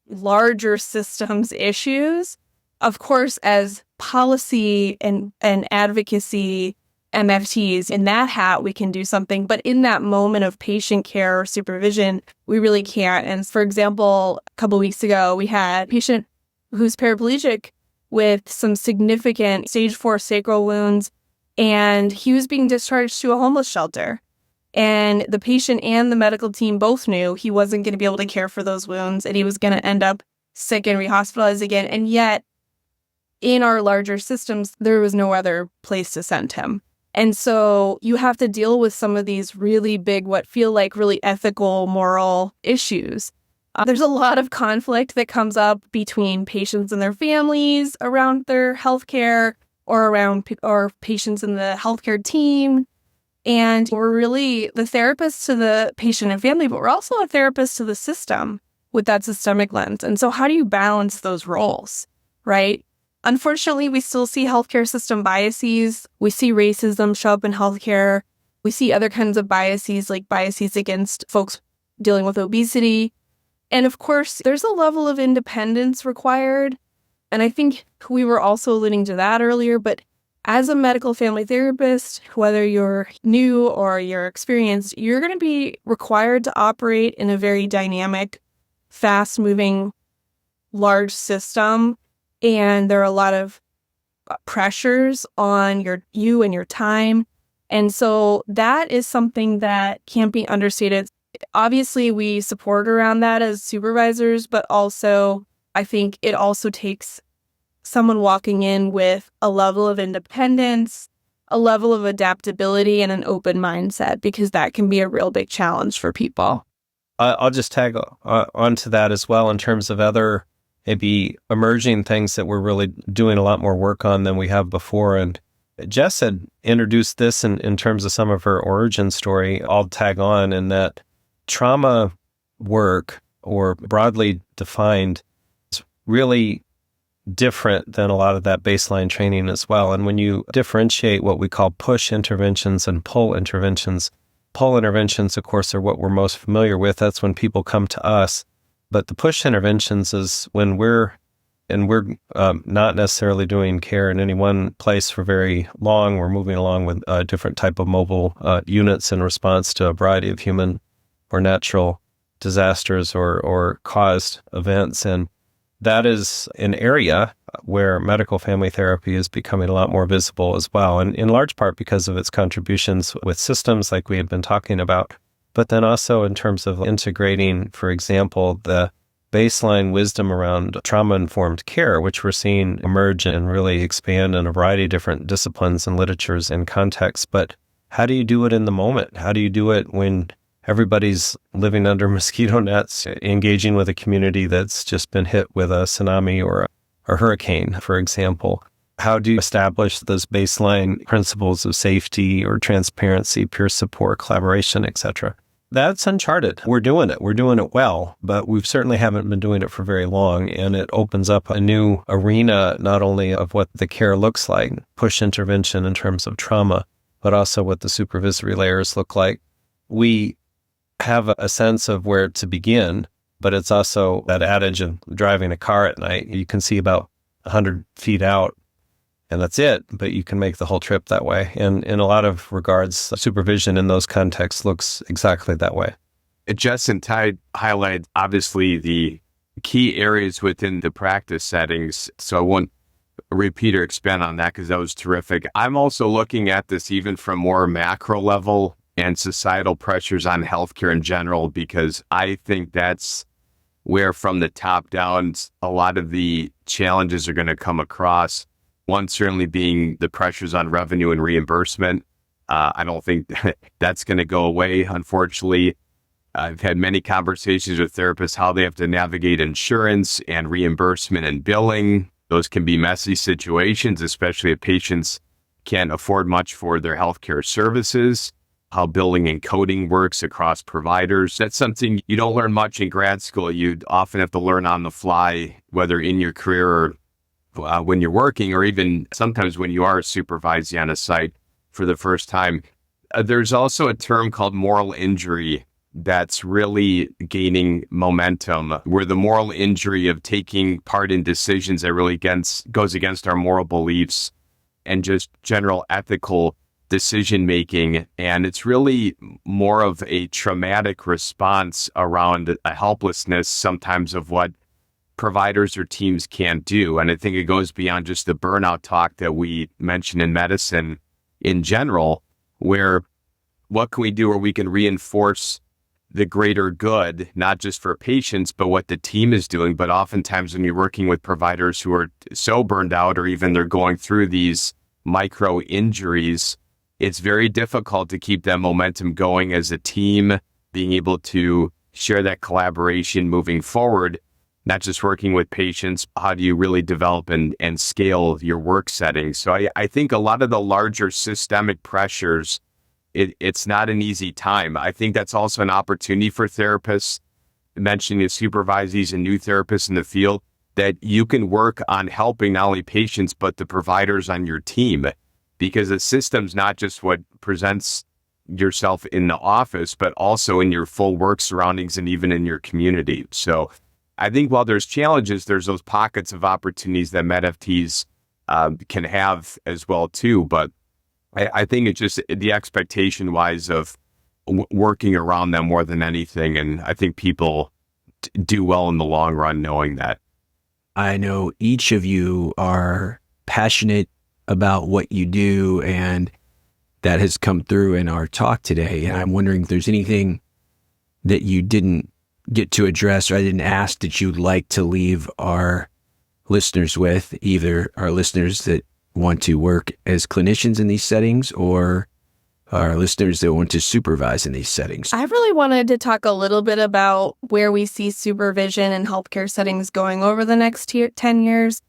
larger systems issues. Of course, as policy and advocacy MFTs, in that hat, we can do something. But in that moment of patient care or supervision, we really can't. And for example, a couple of weeks ago, we had a patient who's paraplegic with some significant stage 4 sacral wounds, and he was being discharged to a homeless shelter. And the patient and the medical team both knew he wasn't going to be able to care for those wounds, and he was going to end up sick and rehospitalized again. And yet, in our larger systems, there was no other place to send him. And so you have to deal with some of these really big, what feel like really ethical, moral issues. There's a lot of conflict that comes up between patients and their families around their healthcare, or around or patients and the healthcare team. And we're really the therapist to the patient and family, but we're also a therapist to the system with that systemic lens. And so how do you balance those roles, right? Unfortunately, we still see healthcare system biases. We see racism show up in healthcare. We see other kinds of biases, like biases against folks dealing with obesity. And of course, there's a level of independence required. And I think we were also alluding to that earlier, but as a medical family therapist, whether you're new or you're experienced, you're going to be required to operate in a very dynamic, fast-moving, large system. And there are a lot of pressures on you and your time. And so that is something that can't be understated. Obviously, we support around that as supervisors, but also I think it also takes someone walking in with a level of independence, a level of adaptability, and an open mindset, because that can be a real big challenge for people. I'll just tag onto that as well in terms of other maybe emerging things that we're really doing a lot more work on than we have before. And Jess had introduced this in terms of some of her origin story. I'll tag on in that trauma work, or broadly defined, is really different than a lot of that baseline training as well. And when you differentiate what we call push interventions and pull interventions, of course, are what we're most familiar with. That's when people come to us. But the push interventions is when we're not necessarily doing care in any one place for very long. We're moving along with a different type of mobile units in response to a variety of human or natural disasters or caused events. And that is an area where medical family therapy is becoming a lot more visible as well, and in large part because of its contributions with systems like we had been talking about, but then also in terms of integrating, for example, the baseline wisdom around trauma-informed care, which we're seeing emerge and really expand in a variety of different disciplines and literatures and contexts. But how do you do it in the moment? How do you do it when everybody's living under mosquito nets, engaging with a community that's just been hit with a tsunami or a hurricane, for example? How do you establish those baseline principles of safety or transparency, peer support, collaboration, etc.? That's uncharted. We're doing it. We're doing it well, but we certainly haven't been doing it for very long. And it opens up a new arena, not only of what the care looks like, push intervention in terms of trauma, but also what the supervisory layers look like. We have a sense of where to begin, but it's also that adage of driving a car at night. You can see about 100 feet out, and that's it, but you can make the whole trip that way. And in a lot of regards, supervision in those contexts looks exactly that way. Jess and Ty highlight, obviously, the key areas within the practice settings. So I won't repeat or expand on that because that was terrific. I'm also looking at this even from more macro level and societal pressures on healthcare in general, because I think that's where from the top down, a lot of the challenges are going to come across. One certainly being the pressures on revenue and reimbursement. I don't think that's going to go away, unfortunately. I've had many conversations with therapists how they have to navigate insurance and reimbursement and billing. Those can be messy situations, especially if patients can't afford much for their healthcare services. How billing and coding works across providers. That's something you don't learn much in grad school. You often have to learn on the fly, whether in your career or when you're working, or even sometimes when you are supervising on a site for the first time. There's also a term called moral injury that's really gaining momentum, where the moral injury of taking part in decisions that really goes against our moral beliefs and just general ethical decision-making. And it's really more of a traumatic response around a helplessness sometimes of what providers or teams can't do. And I think it goes beyond just the burnout talk that we mention in medicine in general, where what can we do where we can reinforce the greater good, not just for patients, but what the team is doing. But oftentimes when you're working with providers who are so burned out, or even they're going through these micro injuries, it's very difficult to keep that momentum going as a team, being able to share that collaboration moving forward, not just working with patients. How do you really develop and scale your work settings? So I think a lot of the larger systemic pressures, it's not an easy time. I think that's also an opportunity for therapists, mentioning the supervisees and new therapists in the field, that you can work on helping not only patients, but the providers on your team. Because the system's not just what presents yourself in the office, but also in your full work surroundings and even in your community. So I think while there's challenges, there's those pockets of opportunities that MedFTs can have as well too. But I think it's just the expectation wise of working around them more than anything. And I think people do well in the long run knowing that. I know each of you are passionate about what you do, and that has come through in our talk today. And I'm wondering if there's anything that you didn't get to address, or I didn't ask, that you'd like to leave our listeners with, either our listeners that want to work as clinicians in these settings, or our listeners that want to supervise in these settings. I really wanted to talk a little bit about where we see supervision in healthcare settings going over the next 10 years.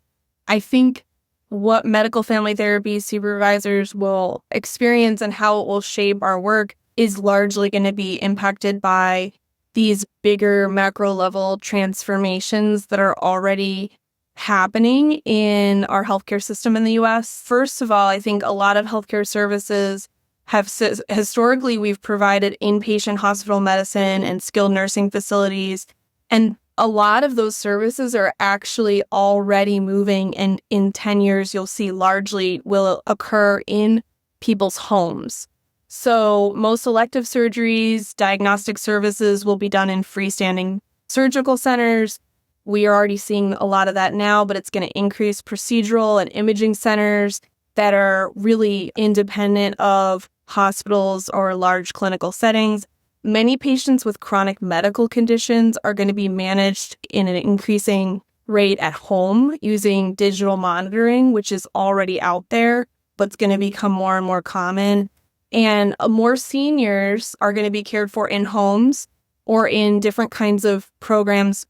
I think what medical family therapy supervisors will experience and how it will shape our work is largely going to be impacted by these bigger macro level transformations that are already happening in our healthcare system in the US. First of all, I think a lot of healthcare services have historically, we've provided inpatient hospital medicine and skilled nursing facilities, and a lot of those services are actually already moving, and in 10 years, you'll see largely will occur in people's homes. So most elective surgeries, diagnostic services will be done in freestanding surgical centers. We are already seeing a lot of that now, but it's going to increase procedural and imaging centers that are really independent of hospitals or large clinical settings. Many patients with chronic medical conditions are going to be managed in an increasing rate at home using digital monitoring, which is already out there, but it's going to become more and more common. And more seniors are going to be cared for in homes or in different kinds of programs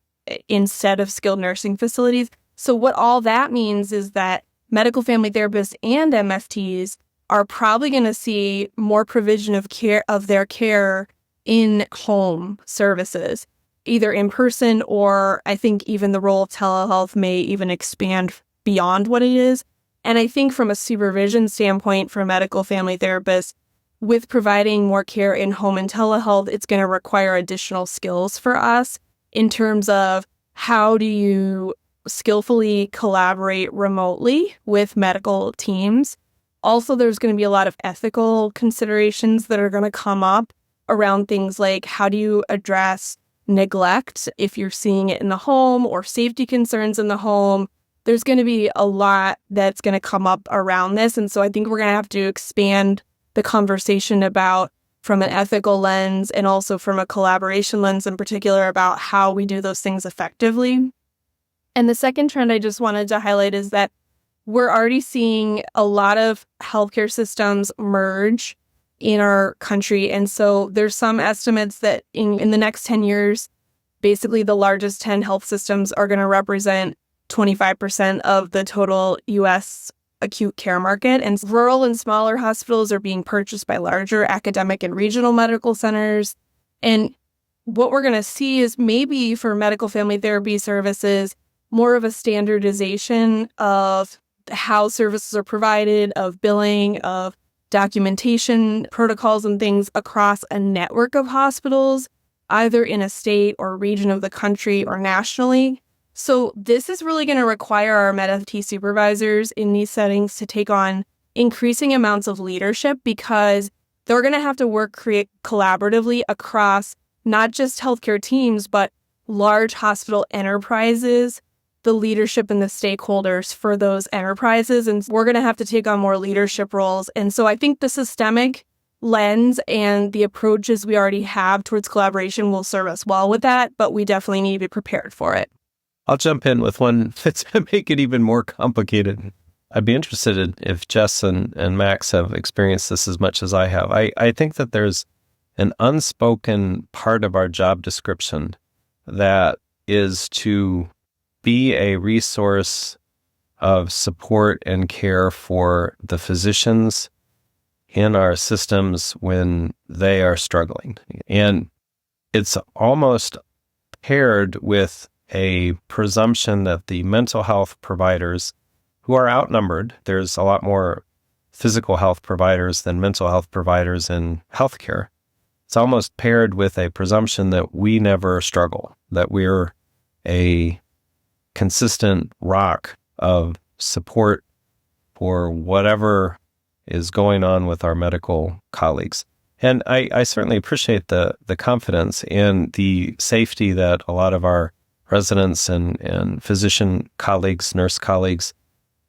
instead of skilled nursing facilities. So what all that means is that medical family therapists and MFTs are probably going to see more provision of care of their care in home services, either in person, or I think even the role of telehealth may even expand beyond what it is. And I think from a supervision standpoint for medical family therapists, with providing more care in home and telehealth, it's going to require additional skills for us in terms of how do you skillfully collaborate remotely with medical teams. Also, there's going to be a lot of ethical considerations that are going to come up around things like how do you address neglect if you're seeing it in the home or safety concerns in the home. There's going to be a lot that's going to come up around this. And so I think we're going to have to expand the conversation about from an ethical lens and also from a collaboration lens in particular about how we do those things effectively. And the second trend I just wanted to highlight is that we're already seeing a lot of healthcare systems merge in our country. And so there's some estimates that in the next 10 years, basically the largest 10 health systems are going to represent 25% of the total U.S. acute care market. And rural and smaller hospitals are being purchased by larger academic and regional medical centers. And what we're going to see is maybe for medical family therapy services, more of a standardization of how services are provided, of billing, of documentation protocols and things across a network of hospitals, either in a state or region of the country or nationally. So this is really going to require our MedFT supervisors in these settings to take on increasing amounts of leadership because they're going to have to work collaboratively across not just healthcare teams, but large hospital enterprises, the leadership and the stakeholders for those enterprises. And we're going to have to take on more leadership roles. And so I think the systemic lens and the approaches we already have towards collaboration will serve us well with that, but we definitely need to be prepared for it. I'll jump in with one to make it even more complicated. I'd be interested if Jess and Max have experienced this as much as I have. I think that there's an unspoken part of our job description that is to be a resource of support and care for the physicians in our systems when they are struggling. And it's almost paired with a presumption that the mental health providers, who are outnumbered, there's a lot more physical health providers than mental health providers in healthcare. It's almost paired with a presumption that we never struggle, that we're a consistent rock of support for whatever is going on with our medical colleagues. And I certainly appreciate the confidence and the safety that a lot of our residents and physician colleagues, nurse colleagues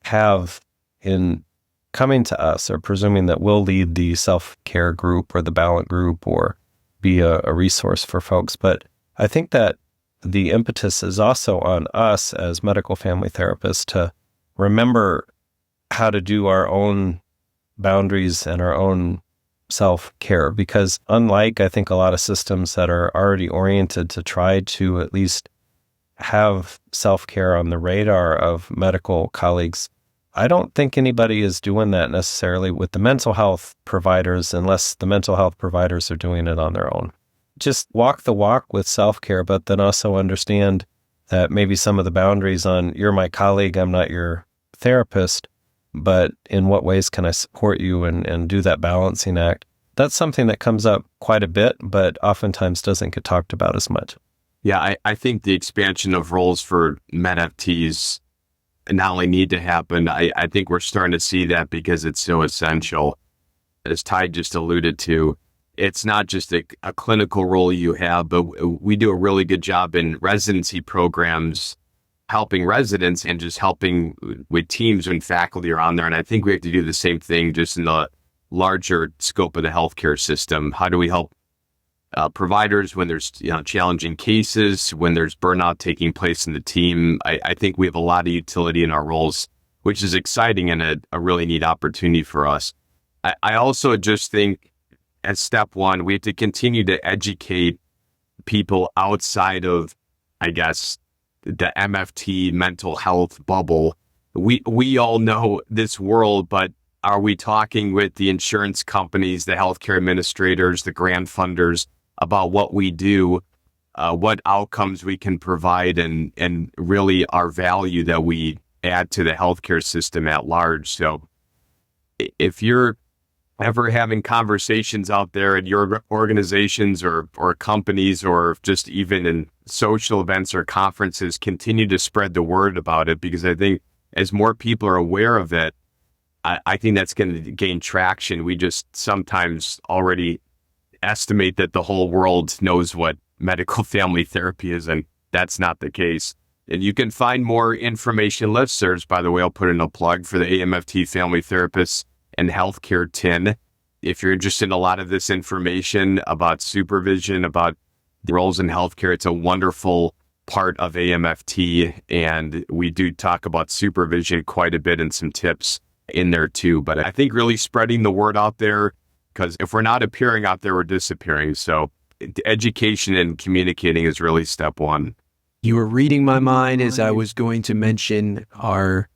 have in coming to us or presuming that we'll lead the self-care group or the Ballant group or be a resource for folks. But I think that the impetus is also on us as medical family therapists to remember how to do our own boundaries and our own self-care, because unlike, I think, a lot of systems that are already oriented to try to at least have self-care on the radar of medical colleagues, I don't think anybody is doing that necessarily with the mental health providers unless the mental health providers are doing it on their own. Just walk the walk with self-care, but then also understand that maybe some of the boundaries on you're my colleague, I'm not your therapist, but in what ways can I support you and do that balancing act? That's something that comes up quite a bit, but oftentimes doesn't get talked about as much. Yeah, I think the expansion of roles for MedFTs not only need to happen, I think we're starting to see that because it's so essential. As Tai just alluded to, it's not just a clinical role you have, but we do a really good job in residency programs, helping residents and just helping with teams when faculty are on there. And I think we have to do the same thing just in the larger scope of the healthcare system. How do we help providers when there's challenging cases, when there's burnout taking place in the team? I think we have a lot of utility in our roles, which is exciting and a really neat opportunity for us. I also just think as step one, we have to continue to educate people outside of, I guess, the MFT mental health bubble. We all know this world, but are we talking with the insurance companies, the healthcare administrators, the grant funders about what we do, what outcomes we can provide, and really our value that we add to the healthcare system at large? So if you're ever having conversations out there at your organizations or companies, or just even in social events or conferences, continue to spread the word about it, because I think as more people are aware of it, I think that's going to gain traction. We just sometimes already estimate that the whole world knows what medical family therapy is, and that's not the case. And you can find more information listservs, by the way. I'll put in a plug for the AAMFT Family Therapists and Healthcare TIN. If you're interested in a lot of this information about supervision, about the roles in healthcare, it's a wonderful part of AAMFT. And we do talk about supervision quite a bit and some tips in there too. But I think really spreading the word out there, because if we're not appearing out there, we're disappearing. So education and communicating is really step one. You were reading my mind as I was going to mention our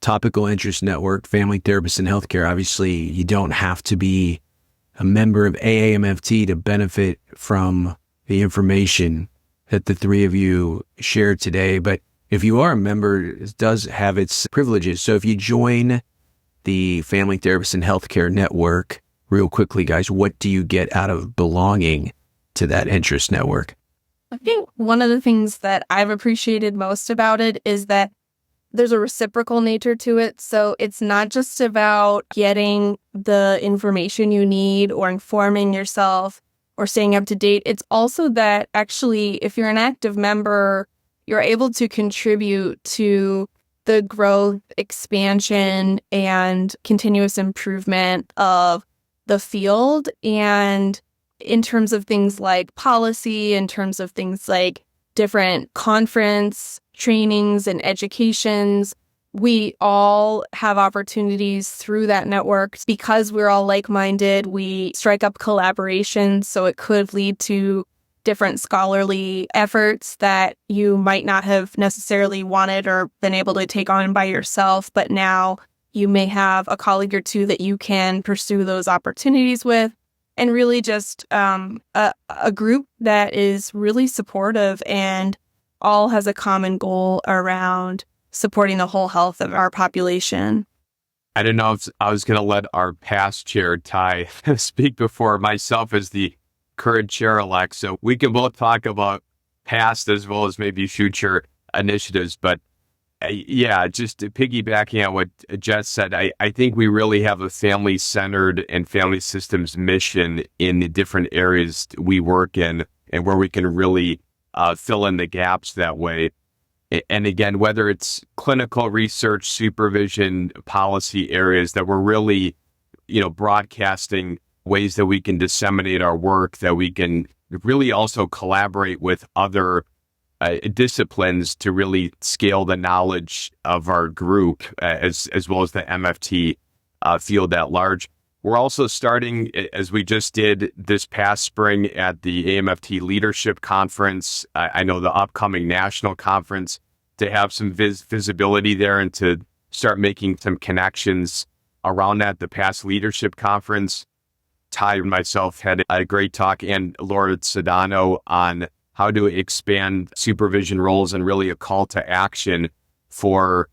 topical interest network, Family Therapists in Healthcare. Obviously, you don't have to be a member of AAMFT to benefit from the information that the three of you shared today. But if you are a member, it does have its privileges. So if you join the Family Therapists in Healthcare network, real quickly, guys, what do you get out of belonging to that interest network? I think one of the things that I've appreciated most about it is that there's a reciprocal nature to it. So it's not just about getting the information you need or informing yourself or staying up to date. It's also that actually, if you're an active member, you're able to contribute to the growth, expansion, and continuous improvement of the field. And in terms of things like policy, in terms of things like different conference trainings and educations, we all have opportunities through that network. Because we're all like-minded, we strike up collaborations, so it could lead to different scholarly efforts that you might not have necessarily wanted or been able to take on by yourself, but now you may have a colleague or two that you can pursue those opportunities with. And really just a group that is really supportive and all has a common goal around supporting the whole health of our population. I don't know if I was going to let our past chair, Tai, speak before myself as the current chair-elect. So we can both talk about past as well as maybe future initiatives. But yeah, just piggybacking on what Jess said, I think we really have a family-centered and family systems mission in the different areas we work in, and where we can really fill in the gaps that way. And again, whether it's clinical research, supervision, policy areas, that we're really, broadcasting ways that we can disseminate our work, that we can really also collaborate with other disciplines to really scale the knowledge of our group, as well as the MFT field at large. We're also starting, as we just did this past spring at the AAMFT Leadership Conference, I know the upcoming national conference, to have some visibility there and to start making some connections around that. The past leadership conference, Tai and myself had a great talk, and Laura Sedano, on how to expand supervision roles and really a call to action for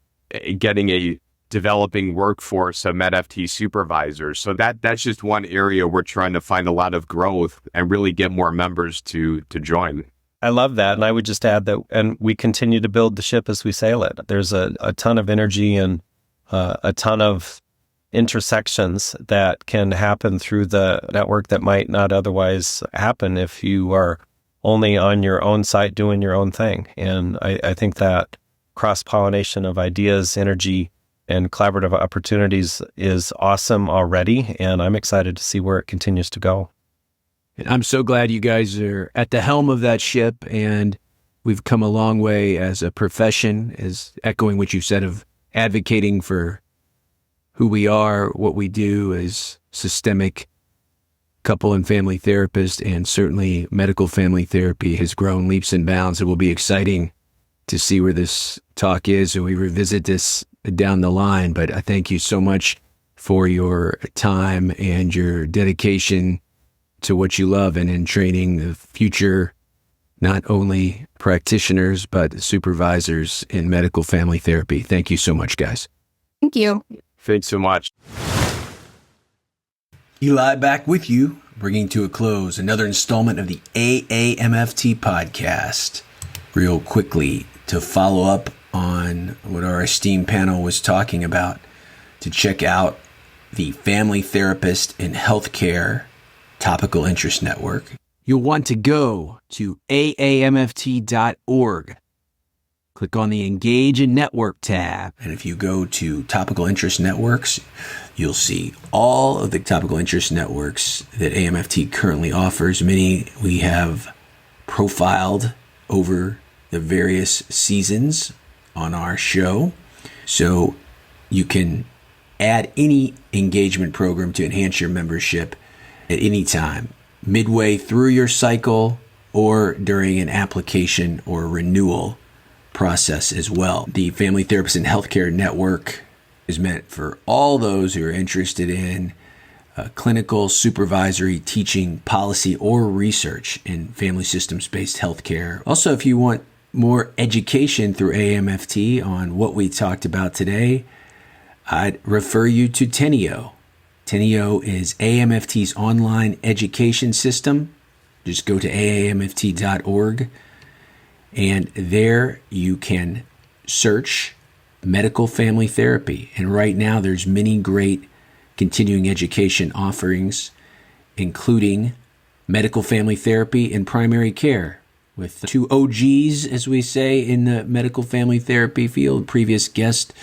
getting a developing workforce of MedFT supervisors. So that's just one area we're trying to find a lot of growth and really get more members to join. I love that. And I would just add that, and we continue to build the ship as we sail it. There's a ton of energy and a ton of intersections that can happen through the network that might not otherwise happen if you are only on your own site doing your own thing. And I think that cross-pollination of ideas, energy, and collaborative opportunities is awesome already, and I'm excited to see where it continues to go. And I'm so glad you guys are at the helm of that ship, and we've come a long way as a profession, as echoing what you said of advocating for who we are, what we do as systemic couple and family therapists, and certainly medical family therapy has grown leaps and bounds. It will be exciting to see where this talk is, and we revisit this down the line. But I thank you so much for your time and your dedication to what you love and in training the future, not only practitioners, but supervisors in medical family therapy. Thank you so much, guys. Thank you. Thanks so much. Eli back with you, bringing to a close another installment of the AAMFT podcast. Real quickly, to follow up on what our esteemed panel was talking about, to check out the Family Therapist in Healthcare Topical Interest Network, you'll want to go to AAMFT.org. Click on the Engage and Network tab. And if you go to Topical Interest Networks, you'll see all of the topical interest networks that AMFT currently offers. Many we have profiled over the various seasons on our show. So you can add any engagement program to enhance your membership at any time, midway through your cycle or during an application or renewal process as well. The Family Therapist in Healthcare Network is meant for all those who are interested in clinical, supervisory, teaching, policy, or research in family systems-based healthcare. Also, if you want more education through AMFT on what we talked about today, I'd refer you to Teneo. Teneo is AMFT's online education system. Just go to aamft.org, and there you can search medical family therapy. And right now there's many great continuing education offerings, including medical family therapy and primary care, with two OGs, as we say, in the medical family therapy field. Previous guest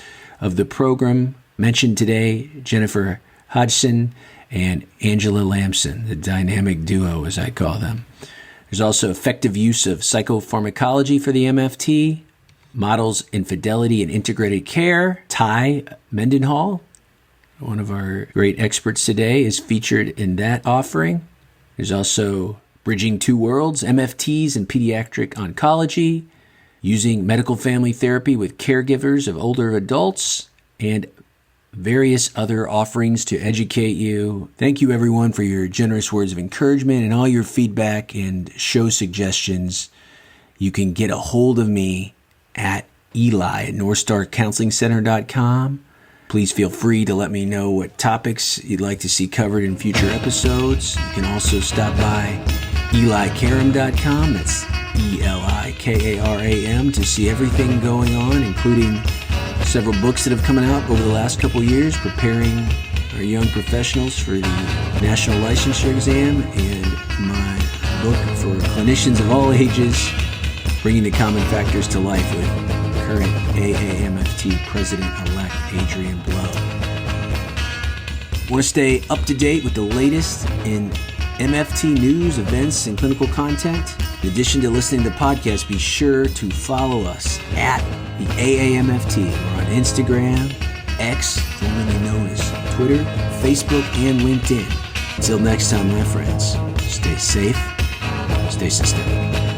of the program mentioned today, Jennifer Hodgson and Angela Lamson, the dynamic duo, as I call them. There's also effective use of psychopharmacology for the MFT, models in fidelity and integrated care. Tai Mendenhall, one of our great experts today, is featured in that offering. There's also Bridging Two Worlds, MFTs and pediatric oncology, using medical family therapy with caregivers of older adults, and various other offerings to educate you. Thank you, everyone, for your generous words of encouragement and all your feedback and show suggestions. You can get a hold of me at Eli at NorthstarCounselingCenter.com. Please feel free to let me know what topics you'd like to see covered in future episodes. You can also stop by EliKaram.com. That's ELIKARAM to see everything going on, including several books that have come out over the last couple of years, preparing our young professionals for the National Licensure Exam, and my book for clinicians of all ages, Bringing the Common Factors to Life, with current AAMFT President-elect Adrian Blow. Want to stay up to date with the latest in MFT news, events, and clinical content? In addition to listening to podcasts, be sure to follow us at the AAMFT. We're on Instagram, X, formerly known as Twitter, Facebook, and LinkedIn. Until next time, my friends, stay safe, stay systemic.